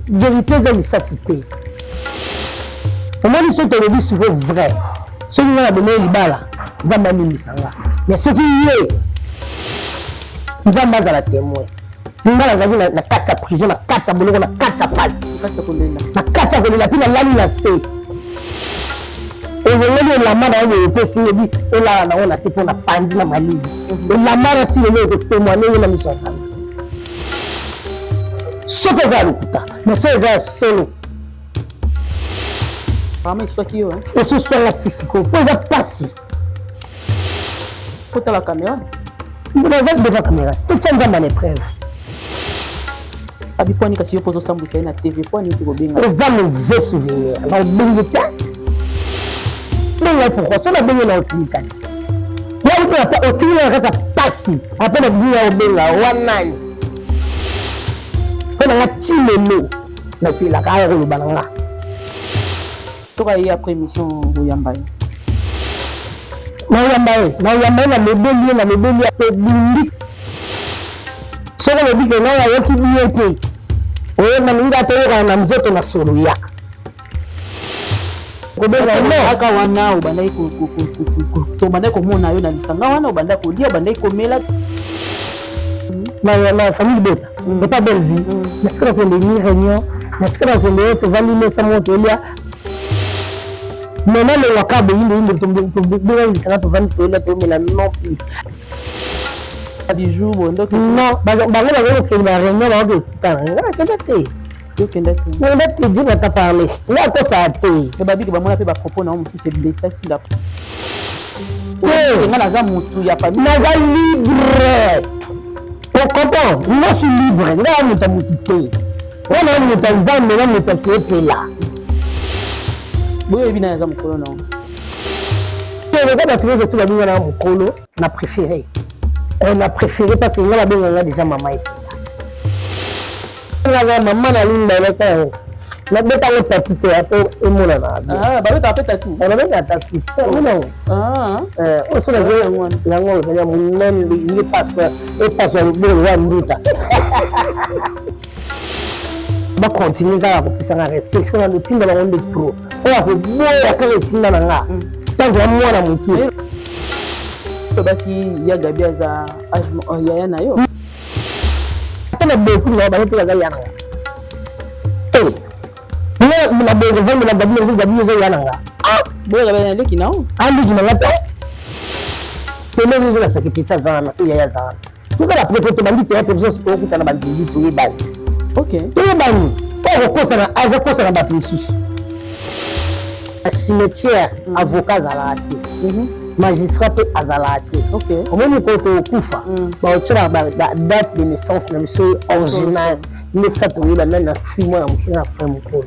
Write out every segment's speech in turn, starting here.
Vérité de l'issacité. Au moins, ils sont télévisés sur le vrai. Ceux qui ont donné l'ibala, ils ont mis l'isanga. Mais ceux qui y est, ils ont mis à la témoin. Ils ont mis la carte à prison, la carte à boulot, la carte à passe. La carte à boulot, la pile à l'âme, la C. Et je vais la main dans le PC, et dit, et là, on a c'est pour la pandine à ma ligne. Et la main a tiré le témoigner, il a mis son sang. Ce que ça le coûte, mais ce que ça solo. Vraiment, soit qui est, hein? Et ce soit la tisico, pour la passer. Faut la caméra. Vous avez devant la caméra, tout le temps dans l'épreuve. Abi point ni kasi yo pozo sambusa na TV point ni ko benga. Et va mauvais souvenir. Alors bengeta. Mais pourquoi ça la benga na osinikati. Là on peut au tire la passer. Après la benga au benga wanani. Quand on a tiré l'eau, mais c'est la carrière le balanga. To ka yi après mission Boyamba. Na Yamba na mebeli te bindi. Soko le bike na ya yoki biete. Oye na minga to yoka na mzoto na solo yaka. Kobela no aka wana ubandai to bandai ko mona yo na lisanga wana ubandai ko dia bandai ko mela. Na famille bota. C'est pas belle vie. Na tsaka ko ni réunion, na tsaka ko ni to valime sa moto elia. Maintenant le wakabe inde to lisanga to vani to elia to mela non plus. Du jour bondo non bango ko na réunion ba ko tana ngara kedate yo kendate ngara te dit na ta parler là ko ça te e babi ke ba mona pe ba propos na mo c'est blessé si la ngana za mutu ya famille na za libre on comprend non suis libre ngara mutu mutu on a mutu nzambe na mutu ke là boyo bina za mukolo na te le gars trouver tout la bina na mukolo na préféré. On a préféré parce qu'il y a déjà maman. On a maman à l'île de la bête à l'autre tapite et mon ana. Ah, bah oui, t'as fait tatou. On a même un tapis. Non. Ah. On se lève. Yango, même il passe et passe le bon roi Mouta. On va continuer à faire un respect. Parce qu'on a le team de la ronde de trop. On a fait beau à quand le team dans la tant que moi la moitié. Tobaki ya gabi za ya na yo tena beaucoup na ba tena za yana na bego vangu na gabi za yana boya gabi na leki nao andi jina to tena hizo za kipita zana ya zana tukala pia to bandi tena tuzo ko kutana bandi tu ibani okay tu ibani kwa kosa na aza kosa na batu isusu cimetière avocat zalati magistrat azalati. Ok. Au moment où tu kufa, bah tu as la date de naissance de monsieur original. Mais ce que tu as là, c'est moi qui a fait mon colo.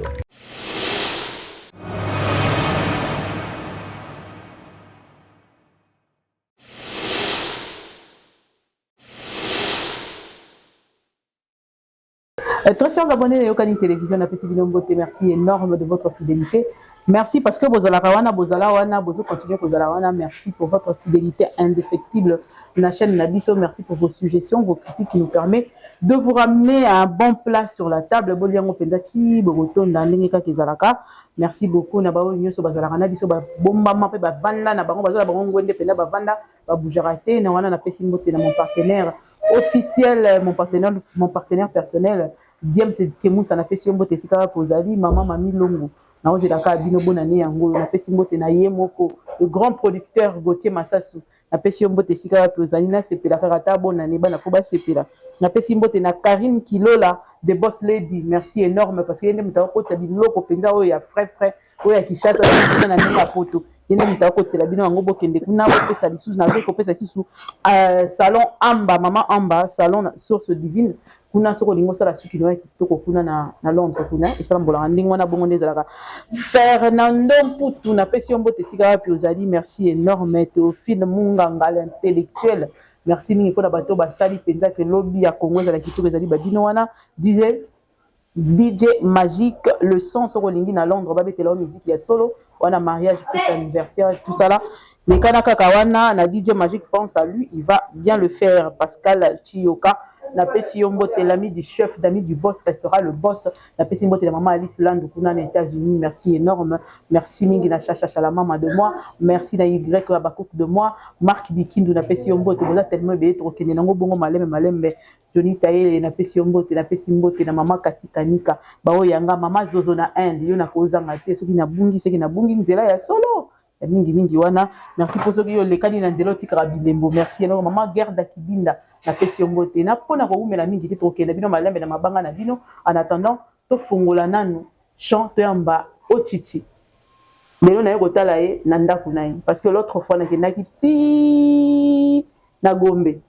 Très chers abonnés de Yokani Télévision, merci énorme de votre fidélité. Merci parce que vous continuez merci pour votre fidélité indéfectible de la chaîne Nabiso. Merci pour vos suggestions, vos critiques qui nous permettent de vous ramener à un bon plat sur la table. Merci beaucoup. Mon partenaire officiel, mon partenaire personnel, Diem c'est Kemou, ça n'a fait si on botte pour Zali, maman Mami Longo. Na j'ai d'accord bino bonane yango na pesi mbote na yemoko le grand producteur Gauthier Massassou na pesi mbote sika pour Zali na sepela karata bonane bana ko ba sepela na pesi mbote na Karine Kilola de Boss Lady. Merci énorme parce que yende mutako ko tsabi loko penga o ya frère o ya Kishasa na nina poto yende mutako ko tsela bino yango bokende kuna ko pesa lisu na ko pesa lisu salon Amba maman Amba salon source divine kuna soko lingo sala suki no kitoko kuna na Londres kuna esala mbola ndingo wana bongo ndezalaka Fernando Mputu na pesi mbote sika wapi ozali. Merci énorme Théophile Munganga l'intellectuel. Merci mingi ko na bato basali penza ke lobby ya Congo ezala kitoko ezali babino wana DJ Magique le son soko lingi na Londres babetela musique ya solo wana mariage fête anniversaire tout ça là. Les Kanaka Kawana, na DJ Magique pense à lui, il va bien le faire. Pascal Chioka, na pesi yombote l'ami du chef d'ami du boss restaurant le boss na pesi yombote la maman Alice Land kuna na États-Unis merci énorme merci mingi na chacha la maman de moi merci na Y Abakouk de moi Marc Bikindu na pesi yombote bola tellement bé trop kene nango bongo malembe Johnny Taye na pesi yombote na pesi mbote na maman Katikanika bao yanga maman Zozo na Inde yo na kozanga te soki na bungi nzela ya solo ya mingi wana merci pour soki yo lekani na nzela tikara bilembo merci alors maman Gerda Kibinda na pesi yombote na pona ko umela mingi te tokenda bino malembe na mabanga na bino en attendant to fungola nanu chante yamba ochichi lelo na yeko tala ye na ndaku na ye parce que l'autre fois na kendaki ti na Gombe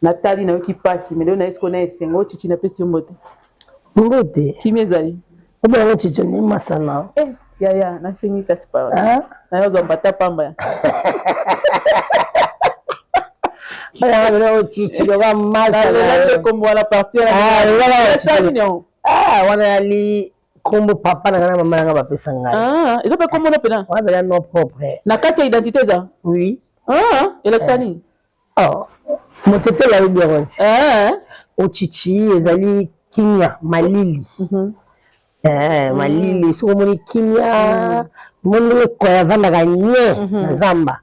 Nathalie na yoki pasi mais lelo na esko na esengo ochichi na pesi yombote mbote kimezali obe ochichi ni masana ya na sengi kasi pa na yo zambata pamba ya ochichi ba masana comme voilà partir wana ali kombo papa na kana mama na nga bapesa ngai ilo pe kombo na pena wa bela no propre na kati ya identité za oui électionnani motete la bironzi ochichi ezali kinya malili malili soko moni kinya moni ko ya vanda ganye na zamba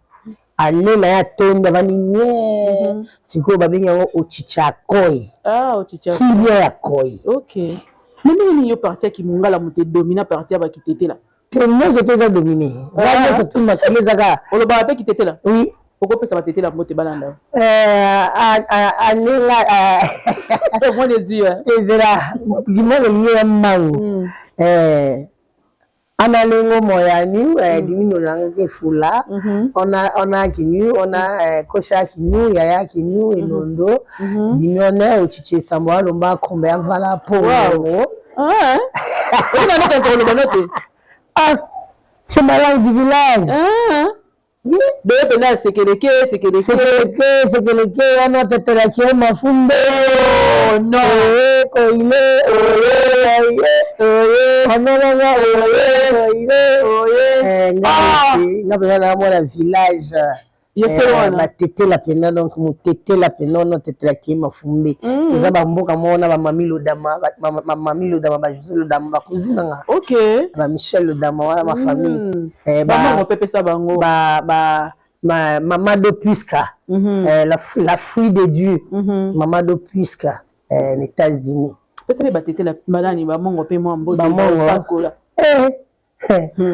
alela ya tonda vani nye siko babengi yango ochichi akoi ochichi kinya ya koi OK Mimi yo parti qui mungala muté domina parti ba kitete la. Moi j'étais à dominer. Là je tout ma kamezaka. O lo ba pe kitete la. Oui. Pourquoi pesa ba tete la moté balanda? Anela moi de dire. Ezera limon le lié mangu. Analengo moyani dimino nanga fula. On a kinyu, on a kosha kinyu, yaya kinyu enondo. Dimino ochiche samwa lomba kombe avala po. On a mis un le c'est ma langue du village. C'est que on a te la qui ma fumbe. Non, village. Batete la pena donc mutete la pena no tete la ki mafumbe toza ba mboka mona ba mami lodama ba José lodama ba cousine nga OK ba Michel lodama wala ma famille ba pepe sa bango ba maman de Puisca la fruit de Dieu maman de Puisca les États-Unis peut-être batete la malani ba mongo pe mo mbo ba sakola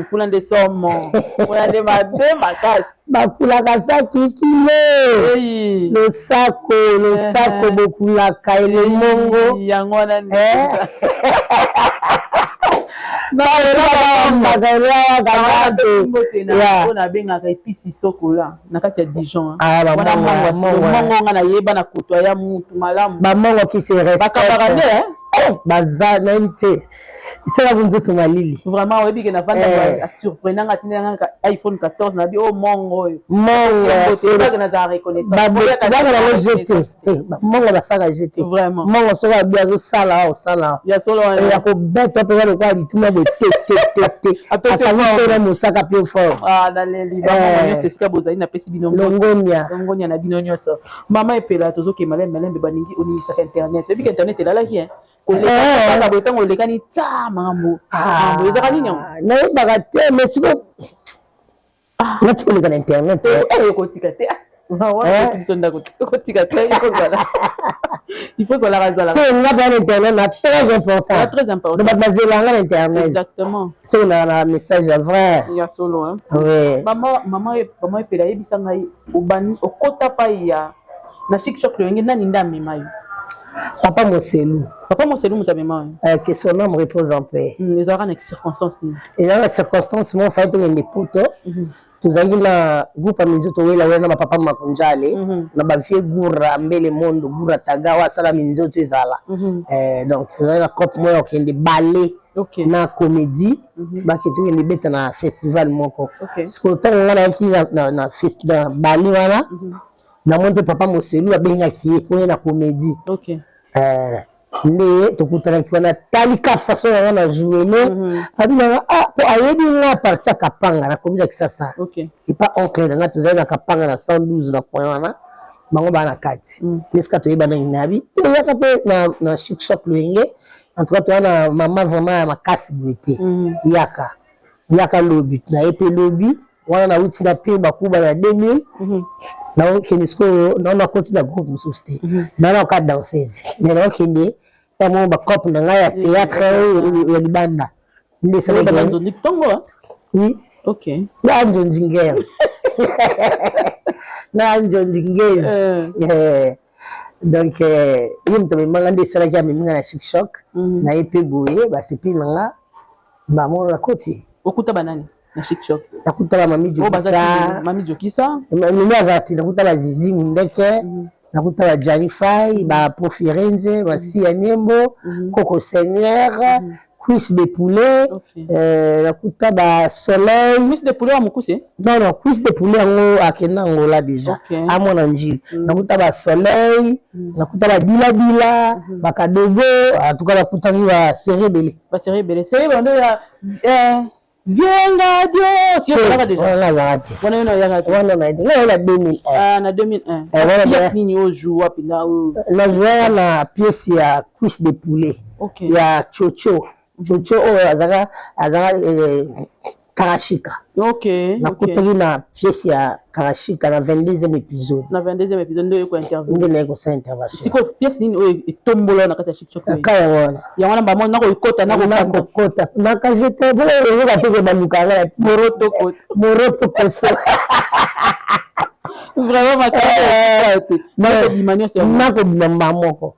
Pula de somo, pula de makas. Bakula kasaki kile. Le sako bokula kaile mongo. Yangona ni. On benga episi sokola na kati ya Dijon. Wana mongo nga na yeba na kotoya mutu malamu. Ba mongo qui se respecte. Bakabagande baza nante isala bunzoto malili vraiment oyebi ke na vanda surprenant atina iPhone 14 na bi o mongo c'est pas que na ta reconnaissance mongo basaka jeté vraiment mongo soka bi azo sala o sala ya solo ya ko beto pe le kwa lituma de te apesi mosaka pe fort na leli ba mongo c'est ce que bozali na pesi bino longonia na bino nyonso mama epela tozo ke malembe baningi oningisa internet oyebi ke internet elalaki koleka botango olekani ta mambo ezaka nini yango nayebaka te mais siko nati koleka na internet ekotika te il faut kolaka zala c'est nga ba internet na très important de bazelanga na internet exactement c'est na message vrai ya solo hein oui mama epela yebisa ngai okota pa ya na chic choc le ngi nani mayo Papa Moselou mutamema que son âme repose en paix. Les aura dans circonstances. Et dans la circonstance, moi, fait une époute. Nous avons un groupe à minzo to wela wena papa makunjale na ba vie gura mbele mondo gura tagawa sala minzo to ezala. Donc nous avons un couple moi qui est ballet na comédie ba ki to est beta na festival moko. Parce que tant ngana ki na festival ballet wana na monte papa Moselou abenga ki pour na comédie. OK. Nde tokutana kiwana talika façon na jouer abina po ayebi na partir kapanga na komida kisasa. OK. Et pas oncle nga tozali na kapanga na 112 na point wana bango bana kati l'eska toyeba na inabi yaka pe na chic shop loyenge en tout cas toyana mama vraiment ya makasi boete yaka lobi na epe lobi wana na uti na pe bakuba na 2000 na okende sikoyo na koti na groupe mosusu te na ka danseuse mais na okende tamo bacope na ngai ya théâtre ya libanda nde sala oui ok na njonjingere na njonjingere donc yimto me manga nde sala ya minga na chic shock na epe boye basepi nanga bamo na koti okuta banani na chic shock nakuta ba mami jokisa mimi azati nakuta ba zizi mundeke nakuta ba janifai ba profirenze ba sia nembo coco seigneur cuisse de poulet nakuta ba soleil cuisse de poulet wa mukuse non cuisse de poulet ngo akena ngo là déjà à mon anjil nakuta ba soleil nakuta ba bila ba kadogo en tout cas nakuta ba cerebele cerebele ya Vienga Dios, yo parlava déjà. On a 2001. Ah, na 2001. Pièce nini ojoua pina o. La joie na pièce ya cuisse de poulet. OK. Ya chocho. Chocho azaka karashika. OK. Na kutaki na pièce ya karashika na 22e épisode. Na 22e épisode ndio ko interview. Ndio na ko sa intervention. Siko pièce nini o etombola na kati ya chic-choc. Kaya wana. Ya wana ba mo na ko ikota na ko kota. Na ka jete bolo yo ka teke ba lukanga moroto kota. Moroto koso. Vraiment makate. Na ko dimanion c'est na ko bimba moko.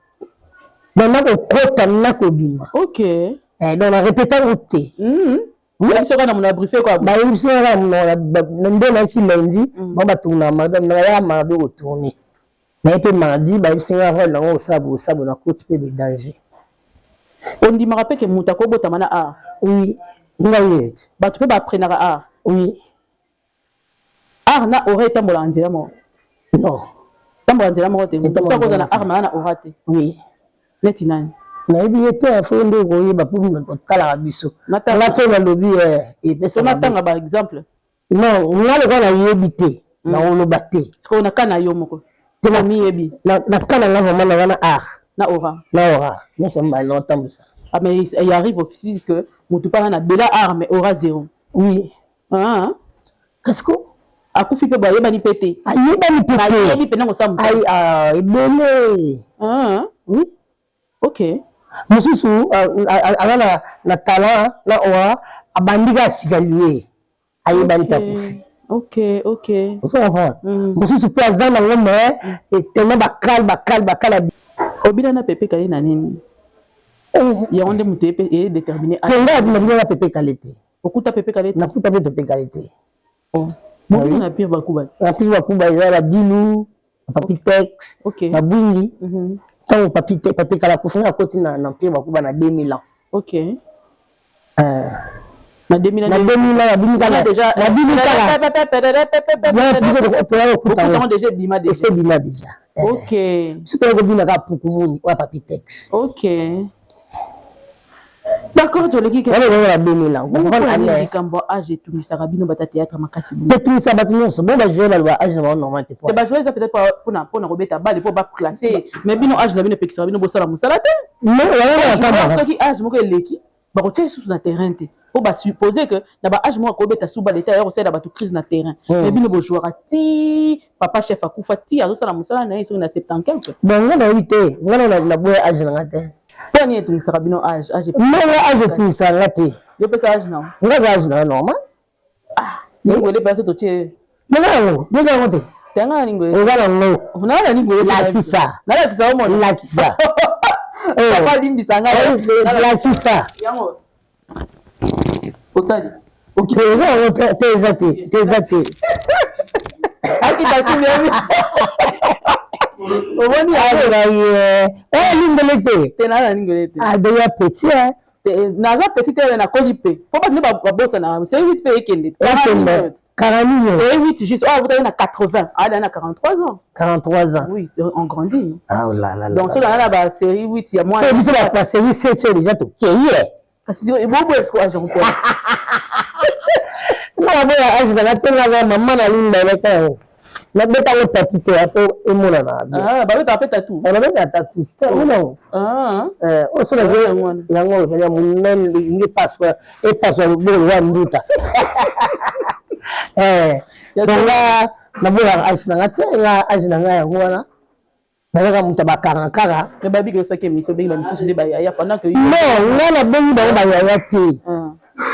Na ko kota na ko bima. OK. Donc on répéter route. Oui, c'est quand on a briefé quoi. Bah oui, c'est là on a ndona ki lundi, on va tourner madame na ya mardi retourner. Mais puis mardi, bah c'est là on a sabo na côte peu de danger. On dit me rappelle que mutako botamana a. Oui, ngaye. Bah tu peux pas prendre a. Oui. Ah na aurait été molandira mo. Non. Tambolandira mo te. Ça ko na arma na orate. Oui. Netinani. Na ebi ete afonde koyeba pour kotala biso na tsona lobi et pesa na tanga par exemple non ngale ko na yebi te na oloba te siko na kana yo moko te na mi yebi na kana na vraiment na wana na aura non ça m'a non tambisa ah mais il arrive aussi que mutu pa na bela art mais aura zéro oui qu'est-ce que akufi pe ba yeba ni pété ayeba ni pété yebi pe na ko samusa ay ebele oui OK mususu ana na talent na oa abandika sikaliwe ayebani takufi OK so va mususu pe azana ngome etena bakal obina na pepe kali na nini ya onde mutepe est déterminé à na pepe kalite okuta pepe kalite na kuta pepe kalite oh bon na pire bakuba eza la dilu papitex na bwingi tant papi kala kufunga koti na mpie bakuba na 2000 ans. OK. Na 2000 ans na bimika déjà na bimika déjà bima déjà. C'est bima déjà. OK. Si tu as bima ka pukumuni wa papitex. OK. D'accord, tu l'as la 2000 ans. On a kambo âge tout ça rabino bata théâtre makasi. Tout ça bâtiment bon ba jouer la âge normal te. Ba jouer ça peut-être pour na robeta balle pour ba classer mais bino âge na bino pexera bino bosala musala te. Non, voilà ça qui âge moko eleki ba ko tché sous na terrain te. Pour ba supposer que na ba âge moko ko beta sous ba l'état alors c'est ba tout crise na terrain. Mais bino bo jouer ti papa chef akufa ti alors ça la musala na sur na 75. Bon ngana wité ngana na boy âge na te. Pour n'y être sabino âge non âge tout ça là té je peux ça âge non âge non normal ni ngole pas to tché non déjà ngote tanga ni ngole ngala ngo na ni ngole la kisa omo la kisa papa limbi sanga la kisa yango otali tezate aki basi mimi Oboni aye lingolete tena lingolete adeya petit na za petit na kolipe po ba ne ba bossa na c'est 8 pe ekende 40 c'est 8 juste vous avez na 80 elle a 43 ans oui on grandit ah là là donc ça là ba série 8 il y a moins c'est biso la série 7 déjà to keye kasi et bobo est-ce que je comprends non ba âge na tenga maman na linda leka na beta le tatu te après et mon na ah ba beta tatu on a beta tatu c'est non on se la yango ya munen ni password et password bo wa nduta donc là na bola asina ngate nga asina nga yango wana na muta bakara kara le babi que ça que mission bengi ba mission de ba ya pendant que non na bengi ba ya te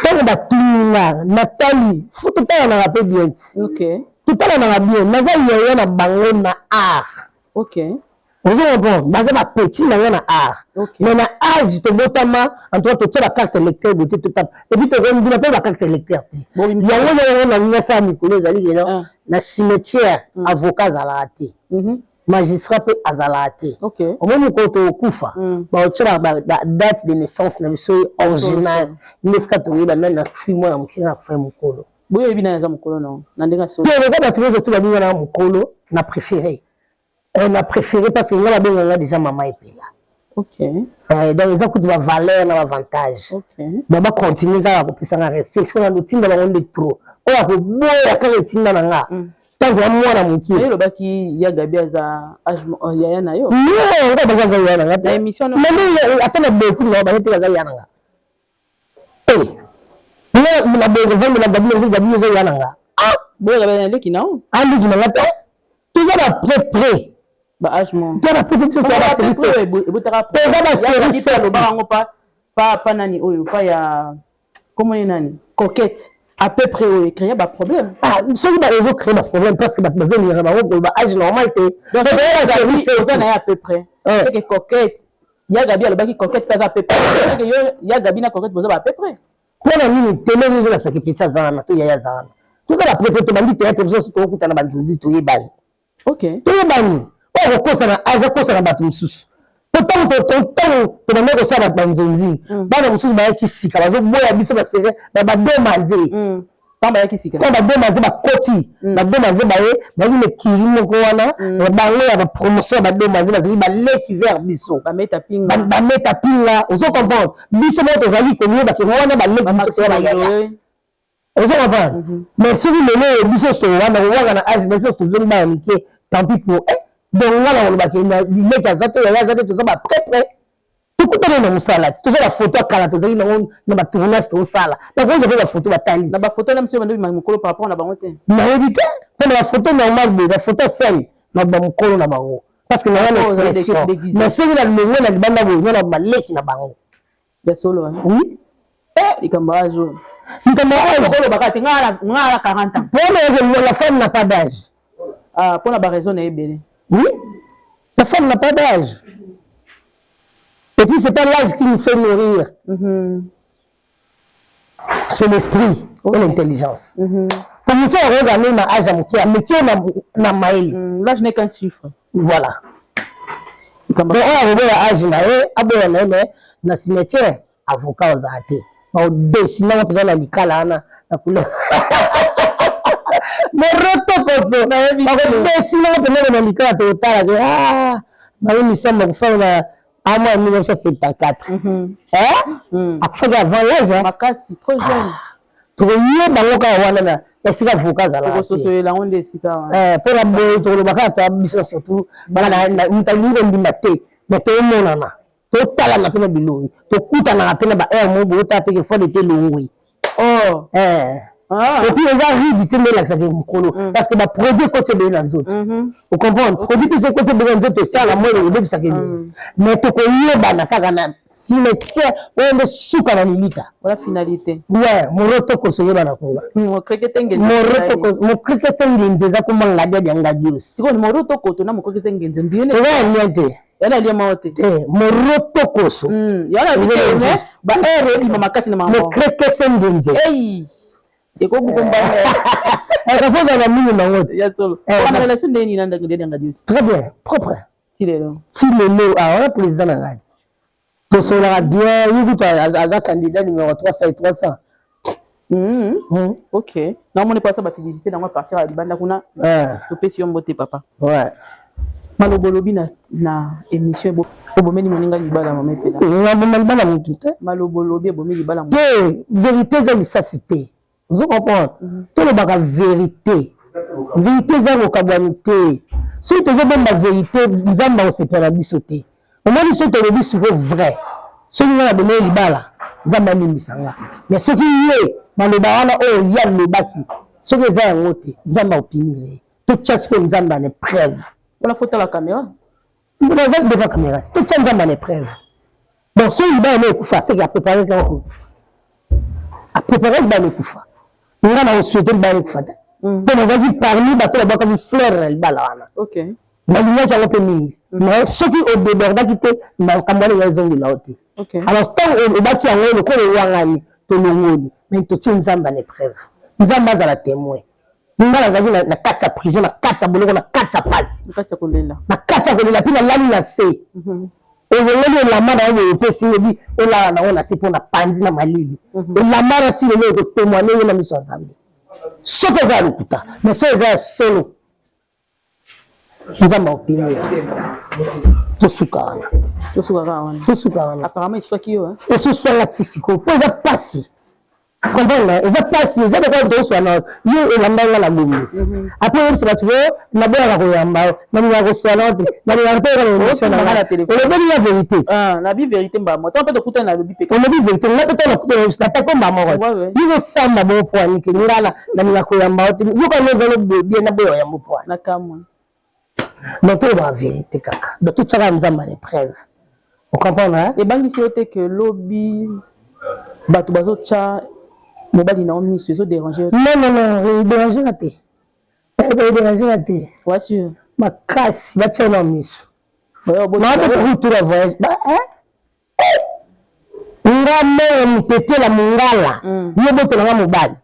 tant ba tunga Nathalie faut tout temps na rappel bien OK tout à l'heure bien naza yeye na bango na art OK vous avez bon naza ba petit na na art mais na âge to botama en toi to tira carte lecteur de tout et puis to rendi na pas la carte lecteur ti yango na na sa mikolo ezali na cimetière avocat zalati magistrat peut azalati OK au moment ko to kufa ba tira ba date de naissance na biso original neska to yeba na fimo na mukina fa mukolo boye bina za mukolo non na ndenga so to ba tu zo tu ba bina mukolo na préféré parce que ngala benga déjà maman epela OK donc ça coûte va valeur na avantage OK ba continuer ça ko pesa na respect parce que on tinda ba on de trop o ya ko boya ka tinda na nga tant que mwana muki le baki ya gabi za âge ya na yo non on va za ya na nga émission non mais attends beaucoup no ba te za ya na nga na bongo vendre la gabi za ya na nga boye gabi na leki non andi ki na nga tu vas prêt ba âge mon tu vas prêt tout ça va service et botara tu vas service le barango pas nani oyo pas ya comment ni nani coquette à peu près au créer ba problème ceux qui ba réseau créer ba problème parce que ba besoin ni ba âge normal te donc ça na à peu près c'est que coquette ya gabi le baki coquette pas à peu près que yo ya gabi na coquette besoin à peu près pour la mini télé ni la sakipitsa zana to ya zana tout ça la prêter to bandi théâtre besoin to kutana banzuzi to yebani OK to yebani o ko sana aza ko sana batu misusu to na meko sana banzuzi bana mususu ba kisika bazo boya biso ba sere ba domaze tamba ya kisika to ba domaze ba koti ba domaze ba ye ba ni kirimo ko wana ba le ya ba promotion ba domaze ba zi ba leki vers biso ba meta pinga ozo comprendre biso mo to zali ko ni ba ke wana ba leki biso ba ya ozo comprendre mais si vous le biso to wana na âge biso to zoni ba ni ke tant pis pour donc voilà on va dire les gars ça tout ça ba prêt tout côté na musala tout ça la photo kala to zali na ba tournage to sala donc on fait la photo ba tali na ba photo na monsieur bando mukolo par rapport na bango te na éviter pour la photo normale de la photo celle na ba mukolo na bango parce que na wana expression mais celui là le na banda bo na ba leki na bango ya solo oui ikamba jo ko bakati ngala 40 ans pour la femme n'a pas d'âge pour la raison na ebele. Oui, la femme n'a pas d'âge. Et puis, c'est pas l'âge qui nous fait mourir. C'est l'esprit et l'intelligence. Pour nous faire regarder ma âge à moukia, mais qui est na maïli. L'âge n'est qu'un chiffre. Voilà. Donc, on a revu l'âge na cimetière, avocat aux athées. On dessine, on peut la likala, la couleur. Moroto koso na dessine on peut la likala totala. Maïli misamba kufanya en 1974. Après avant l'âge, Makasi, trop jeune. Trop jeune, bangoka wana na esika avocat zala. Ko soso la onde esika. Pour la boy to le bakata biso surtout bana na mutanyiro ndima te. Mais to monana. To tala na pena biloi. To kuta na pena ba mo bota pe ke fo de te longwe. Oh. Et puis les arrivent dit mais là ça mukolo parce que ba produit côté de les autres. Vous comprenez? Produit que c'est côté de les autres ça la moi le ça que mais to ko yeba na kaka na cimetière on de suka na limita. Voilà finalité. Ouais, moroto ko so yeba na konga. Mo kriketenge. Mo kriketenge ndeza ko manga dia ngadios. Siko moroto ko to na mo kriketenge ndine. Ouais, niente. Yana dia maote. Moroto ko so. Yana dia ba ere mama kasi na mama. Mo kriketenge ndeze. Hey. C'est quoi vous combattre? Elle faut la mine na wote. Ya solo. Kwa relation ndeni nanda ngede ngadios. Très bien, propre. Tilelo. Si le mot a un président na ngadi. To sera bien, il dit à candidat numéro 300 et 300. OK. Non, on est pas ça ba publicité dans moi partir à Libanda kuna. To pesi yombote papa. Ouais. Malobolobi na émission bomeni moninga libala mama pela. Na bomeni bala mutu te. Malobolobi bomeni libala. Vérité za lisasité. Vous comprenez? Tout le baga vérité. vérité eza kokabwani te soki tozobomba vérité nzambe akosepela biso te omoni soki tolobi siko vrai soki nga na bomoi libala nzambe alimbisa nga mais soki ye maloba wana oyo ye alobaki soki eza yango te nzambe akopimire totya sikoyo nzambe ana épreuve wana fota la caméra naza devant caméra totya nzambe ana épreuve donc soki libala na ekufa seki apréparé kaka kokufa apréparé libala ekufa nga na kosouhaite libala ekufa te mpo nazalaki parmi bato babwakaki fleur na libala wana nalingaki yango mpe mingi mais soki odébordaki te makambo wana nga ezongela yo te alors ntango obaki yango lokola owangani tolongoli mais totie nzambe ana épreuve nzambe azala témoin nga nazalaki na kati ya prison na kati ya boloko na kati ya pasi na kati ya kolela mpe nalali na se ezongeli elamba na yo boye epesi oyebi olala nango na se mpo na panzi na malili elamba na ntina ene ekotémoine ye na miso ya nzambe soki eza ya lokuta mais soki eza ya solo nzambe akopimira tosuka wana apparemment eswaki yo esuswanga ti sikoyo mpo eza pasi comprendre eza pasi eza lokola tozoswana ye elamba nga na bomiti apres oyebisa bato oyo naboyaka koyamba yo nalingaka koswana te nalingaka te eka na émission nanga olobeli ya vérité nabi vérité mbamo ta mpe tokutani nalobi pe olobi vérité nga mpe to nakutana natako mbamoko te ye kosamba bongo poani ke ngana nalingaka koyamba yo te yoka nozalo bien naboya oyamba poani nakamwa donc toyeba vérité kaka donc totyaka nzambe na épreuve ocomprendre ebangisi yo te ke lobi bato bazotya mobali na miso ezodérange non dérange na te dérange na te wasur makasi batya na miso naotokokutura voyage nga menge mipetela mongala ye botelanga mobali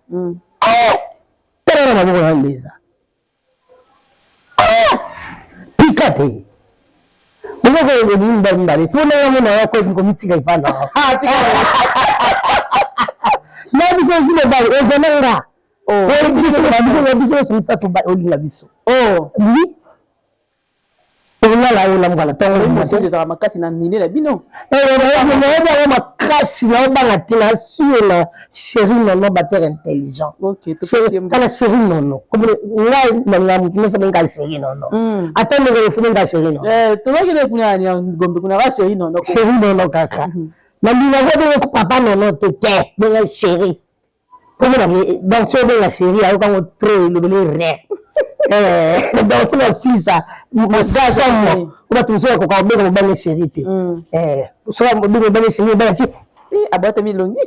tala na maboko na ndeza pika te oloko ebimbabimbale mpo nanga mona yakomitika ipanda na biso ezi mobali ezananga biso nyonso misato olinga biso oui olala oyo namukala ntango makasi na nini na bino nayebi yango makasi naobanga te na sio na chéri nono batere intelligent tala chéri nono ngai nalinga motu nyonso benga chéri nono ata ndenge lefuni nga chéri nono tobakele kunagombe kunaka chéri nono chéri nono kaka nalingako benge papa nono te te benga chéri donc so benga chéri ayokango trop elobeli rien donc tuna sisa mosasomo oba tumusoya koka obenga mobali chéri te soka obenga mobali chéri obanga si abata milongi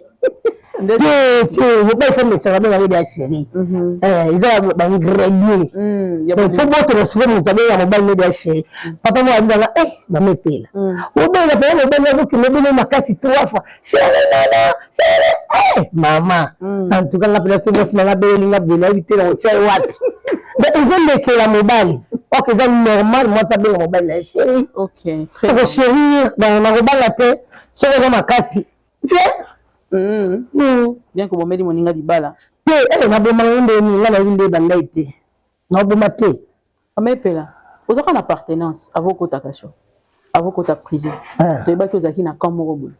mobali fo mesaka benga yedi ya chéri eza baingrédient po botona soki moto abenga mobali nedi ya chéri papa mo abinganga bamepela obenga pena mobali azokende obenge makasi 3 fois chéri mama en tout cas nga pena so mwasi nanga beyelinga bela yebi te na kotia ye wapi ezolekela mobali oke eza normal mwasi abenga mobali na ye chéri soko chérir nakobanga te soki eza makasi bien que bomeli moninga libala te nabomanga nde nga nayebi nde bandai te naboma te amepela ozaka na appartenance avokotaka sho avokota prison toyebaki ozalaki na camp moko boye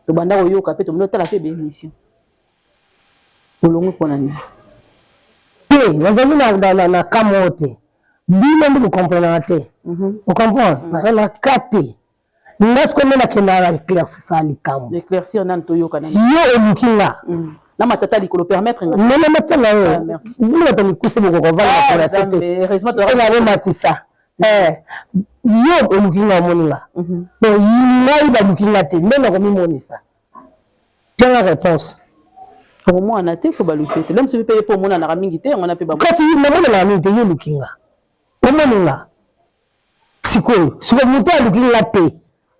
tobanda koyoka mpe tomoni otala mpe bémission olongo mpona nini te nazali na camp moko te bino nde bocomprenaka te ocomprendre nazali na ka te nga siko nde nakendaka na éclaircisa likambo éclaircir nani toyoka na yo oluki nga na matata likolo permettre nga nana matisa na yo bino bato mikuse bokokovanda nabomatisa yo oluki nga omoni nga donc ngai baluki nga te nde nakomimonisa tianga réponse okomwana te fo baluki te lemosubi mpe ye mpo omonanaka mingi te yango na mpe kasi namonanaka mingi te yo oluki nga omoni nga sikoyo moto aluki nga te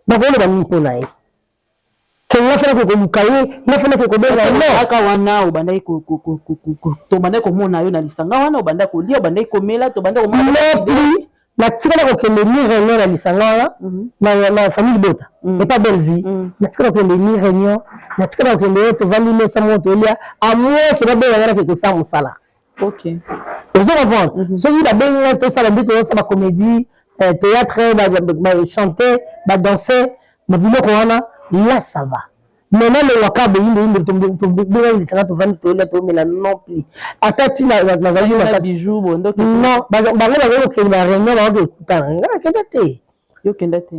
nakoloba nini mpo na ye kenga fana kokoluka ye nga fana kokobenga aka wana obandaki tobandaki komona yo na lisanga wana obandaki kolia obandaki komela tobandaki komona natikala kokende ni réunion na lisanga wana na famille bota epa belle vie natikala kokende ni réunion natikala kokende yo tovandi mesa moko tolia amoke babenganga nake kosala mosala ozo comprendre soki babenganga tosala mbi tozosala comédie théâtre bachanter badanser babiloko wana là ça va maintenant le wakabe il tombe ça to vendre to la to mais non plus atati na bijou bondo non bango ke ba réunion ba de kutana kenda te yo kenda te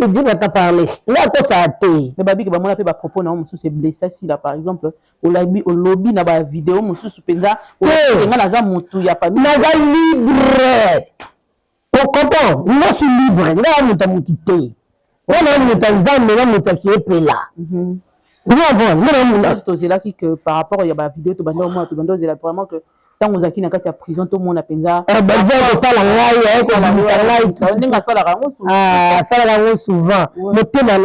dit va parler là to ça te mais babi ke ba mona pe ba propos na musu c'est blessé si là par exemple au lobby na ba vidéo musu penza o nga na za mutu ya famille na za libre o comprend moi je suis libre nga mutu te wala mutu nzambe na mutu qui est pela que par rapport à la vidéo, tu vas vraiment que tant que vous na prison, tout le monde a pensé. Souvent, mais tu n'as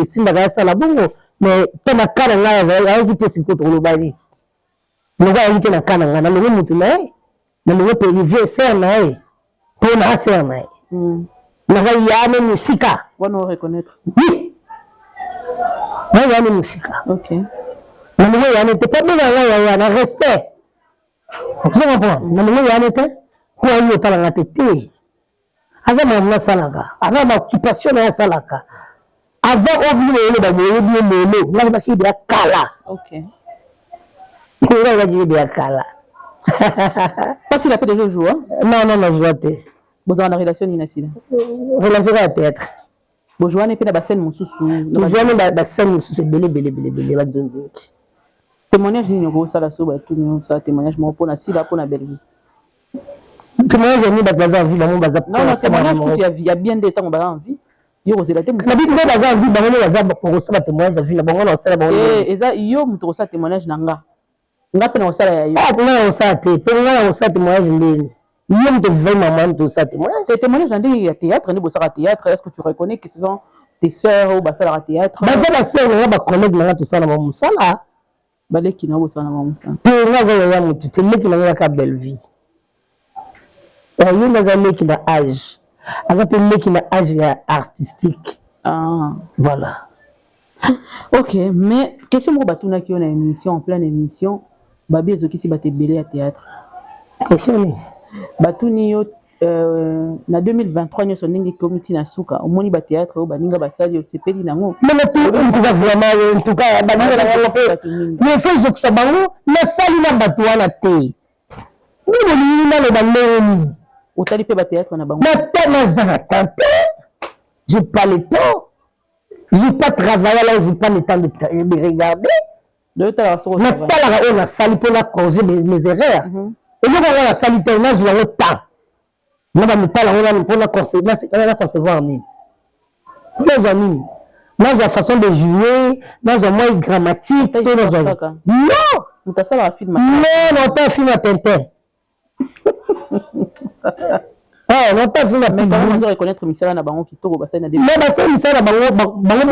si la sala bongo, mais tu n'as qu'à la invité sur le bali. Le gars invité na kana na le mutu na le pays vieux c'est na pour na c'est na na ya na musika on va reconnaître. Il y a une musique. Ok. Mais il y a un respect. Tu comprends? Mais il y a un quoi il y a la tête. Avant ma salaka, avant ma occupation na salaka. Avant oublier le baboye là ba ki dia kala. Ok. Ko ra ba dia kala. Pas si la peut déjà jouer. Non, je vois te. Vous avez une relation inacile. Relation à théâtre. Bonjour, on est pas scène mususu. Bonjour, on est scène mususu belé ba zonzinki. Témoignage ni ngo sala so ba tout ça témoignage mo pona si la pona Belgique. Témoignage ni ba baza vie ba mo baza. Non, témoignage il y a bien des temps on ba envie. Yo ko zela témoignage. Na bi baza vie ba mo baza ko sala témoignage vie na bango na sala bango. Eza yo muto ko sala témoignage na nga. Nga pe na sala ya yo. Ah, na sala te, pe na sala témoignage ndeni. Yom de vraiment tout ça témoignage. C'est témoignage dans des théâtre, ni bossara théâtre, est-ce que tu reconnais que ce sont tes sœurs ou basala théâtre? Basala sœur na ba collègue na tout ça na ba musala. Balé qui na bossala na ba musala. Te na za ya mutu te leki na ka belle vie. Et yo na za leki na âge. Aga pe leki na âge artistique. Ah, voilà. OK, mais question mo batuna ki on a émission en pleine émission, babi ezoki si baté belé à théâtre. Question ni batuni yo na 2023 nyoso ndingi comité na suka omoni ba théâtre o baninga basali o sepeli nango mais tout vraiment en tout cas baninga na mais faut que ça bango na sali na batu wana te ni na le bango otali pe ba théâtre na bango na tellement za tante j'ai pas le temps j'ai pas travaillé là j'ai pas le temps de regarder de ta so na pas la on a sali pour la corriger mes erreurs. Et nous avons la salité, nous avons le temps. Nous avons le temps, on a concevoir en nous. Nous avons la façon de jouer, nous avons moins grammatique. Non! Nous avons un film. Non, non, tu as un film à Tintin. Non, tu as un film à Tintin. Mais comment on doit reconnaître Missala na bango qui toko basai na début? Mais basai Missala na bango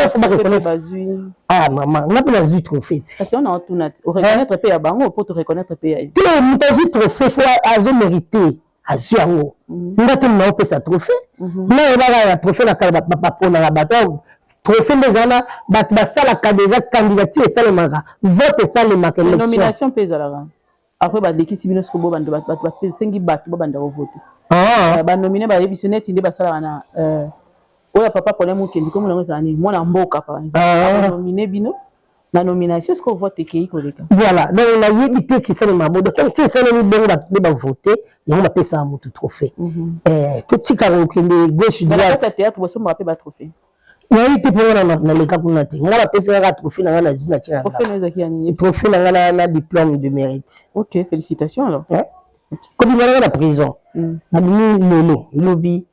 faut pas reconnaître. Ah maman, on a pas la trophée. Parce qu'on a tout nat. On reconnaître pe ya bango pour te reconnaître pe ya. Que mutazi trophée faut azo mériter azu yango. Ngati na ope sa trophée. Mais la trophée na kala ba pona la bateau. Trophée déjà là basala ka déjà candidature et ça le mara. Vote ça le mara élection. Nomination pe zalaka. Après ba deki sibino sko bo bando ba sengi bat bo bando voter. Ah, ba nominé ba émissionnette inde basala na oya papa problème au kendi comme ça ni moi na mboka par exemple nominé bino na nomination ce qu'on vote ki ko leka voilà donc on a yébité qui c'est le mabodo quand tu sais le bon ba voter et on appelle ça un trophée petit carreau qui est gauche droite na théâtre bo so mo appelle ba trophée na yité pour na leka kuna te ngala pesa ka trophée na na zina tina trophée na ki ani trophée na diplôme de mérite. OK, félicitations alors. Comme il y a la prison na bini lolo lobi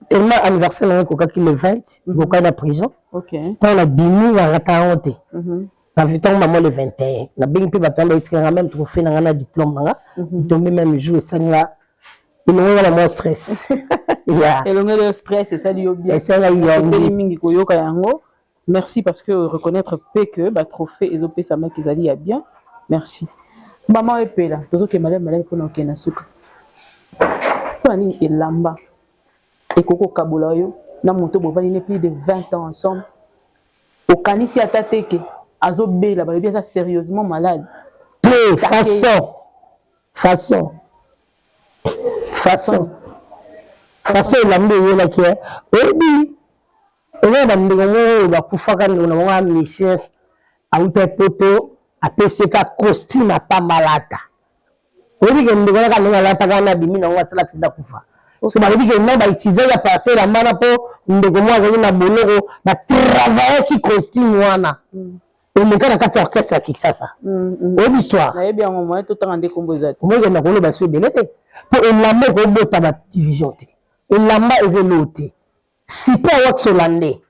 tellement anniversaire na ko ka le 20 ko ka na prison. OK, tant la bini na rata honte na viton maman le 21 na bingi pe batanda itika même trophée na na diplôme nga tombé même jour ça nga il y a le stress et le stress c'est ça lui bien et ça là il y a mingi ko yoka yango. Merci parce que reconnaître pe que ba trophée ezopé sa mec ezali ya bien. Merci maman epela tozo ke malem pour na okena suka pour ni elamba et koko kabola yo na moto bovali ne plus de 20 ans ensemble au kanisi atateke azobela ba bien ça sérieusement malade façon lambe yo la ki obi ona ba ndingo ba kufaka ndona wa mission auta poto apeseka costume à Pambalata. Oui, que nous devons aller à la Tagana de Mina, on va se la tirer kufa. Parce que malgré que nous va utiliser la partie la mana pour nous devons na bolero, na travailler qui costume wana. Et le cas de 4 orchestres qui ça. Oui, l'histoire. Na bien au moins tout temps des composés. Moi je na kolo ba so belete. Pour une lamba ko bota ba division te. Une lamba ezelote. Super wax holandais.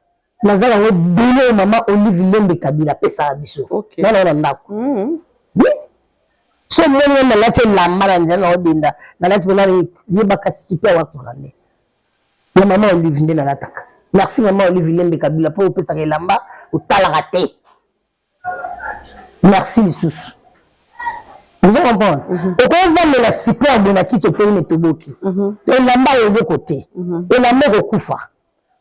Nazala ngo bele mama Olive Lembe Kabila pesa abiso. Na na ndako. Oui. So mwana na lati lamba na nzana odinda. Na lati bona yebaka super wax holandais. Ya mama Olive Lembe na lataka. Merci maman Olive Lembe Kabila pour pesa ke lamba utala raté. Merci Lissus. Vous allez comprendre. Et quand on va me la super de la kitchen pour une toboki. Et lamba est de côté. Et la mère au koufa.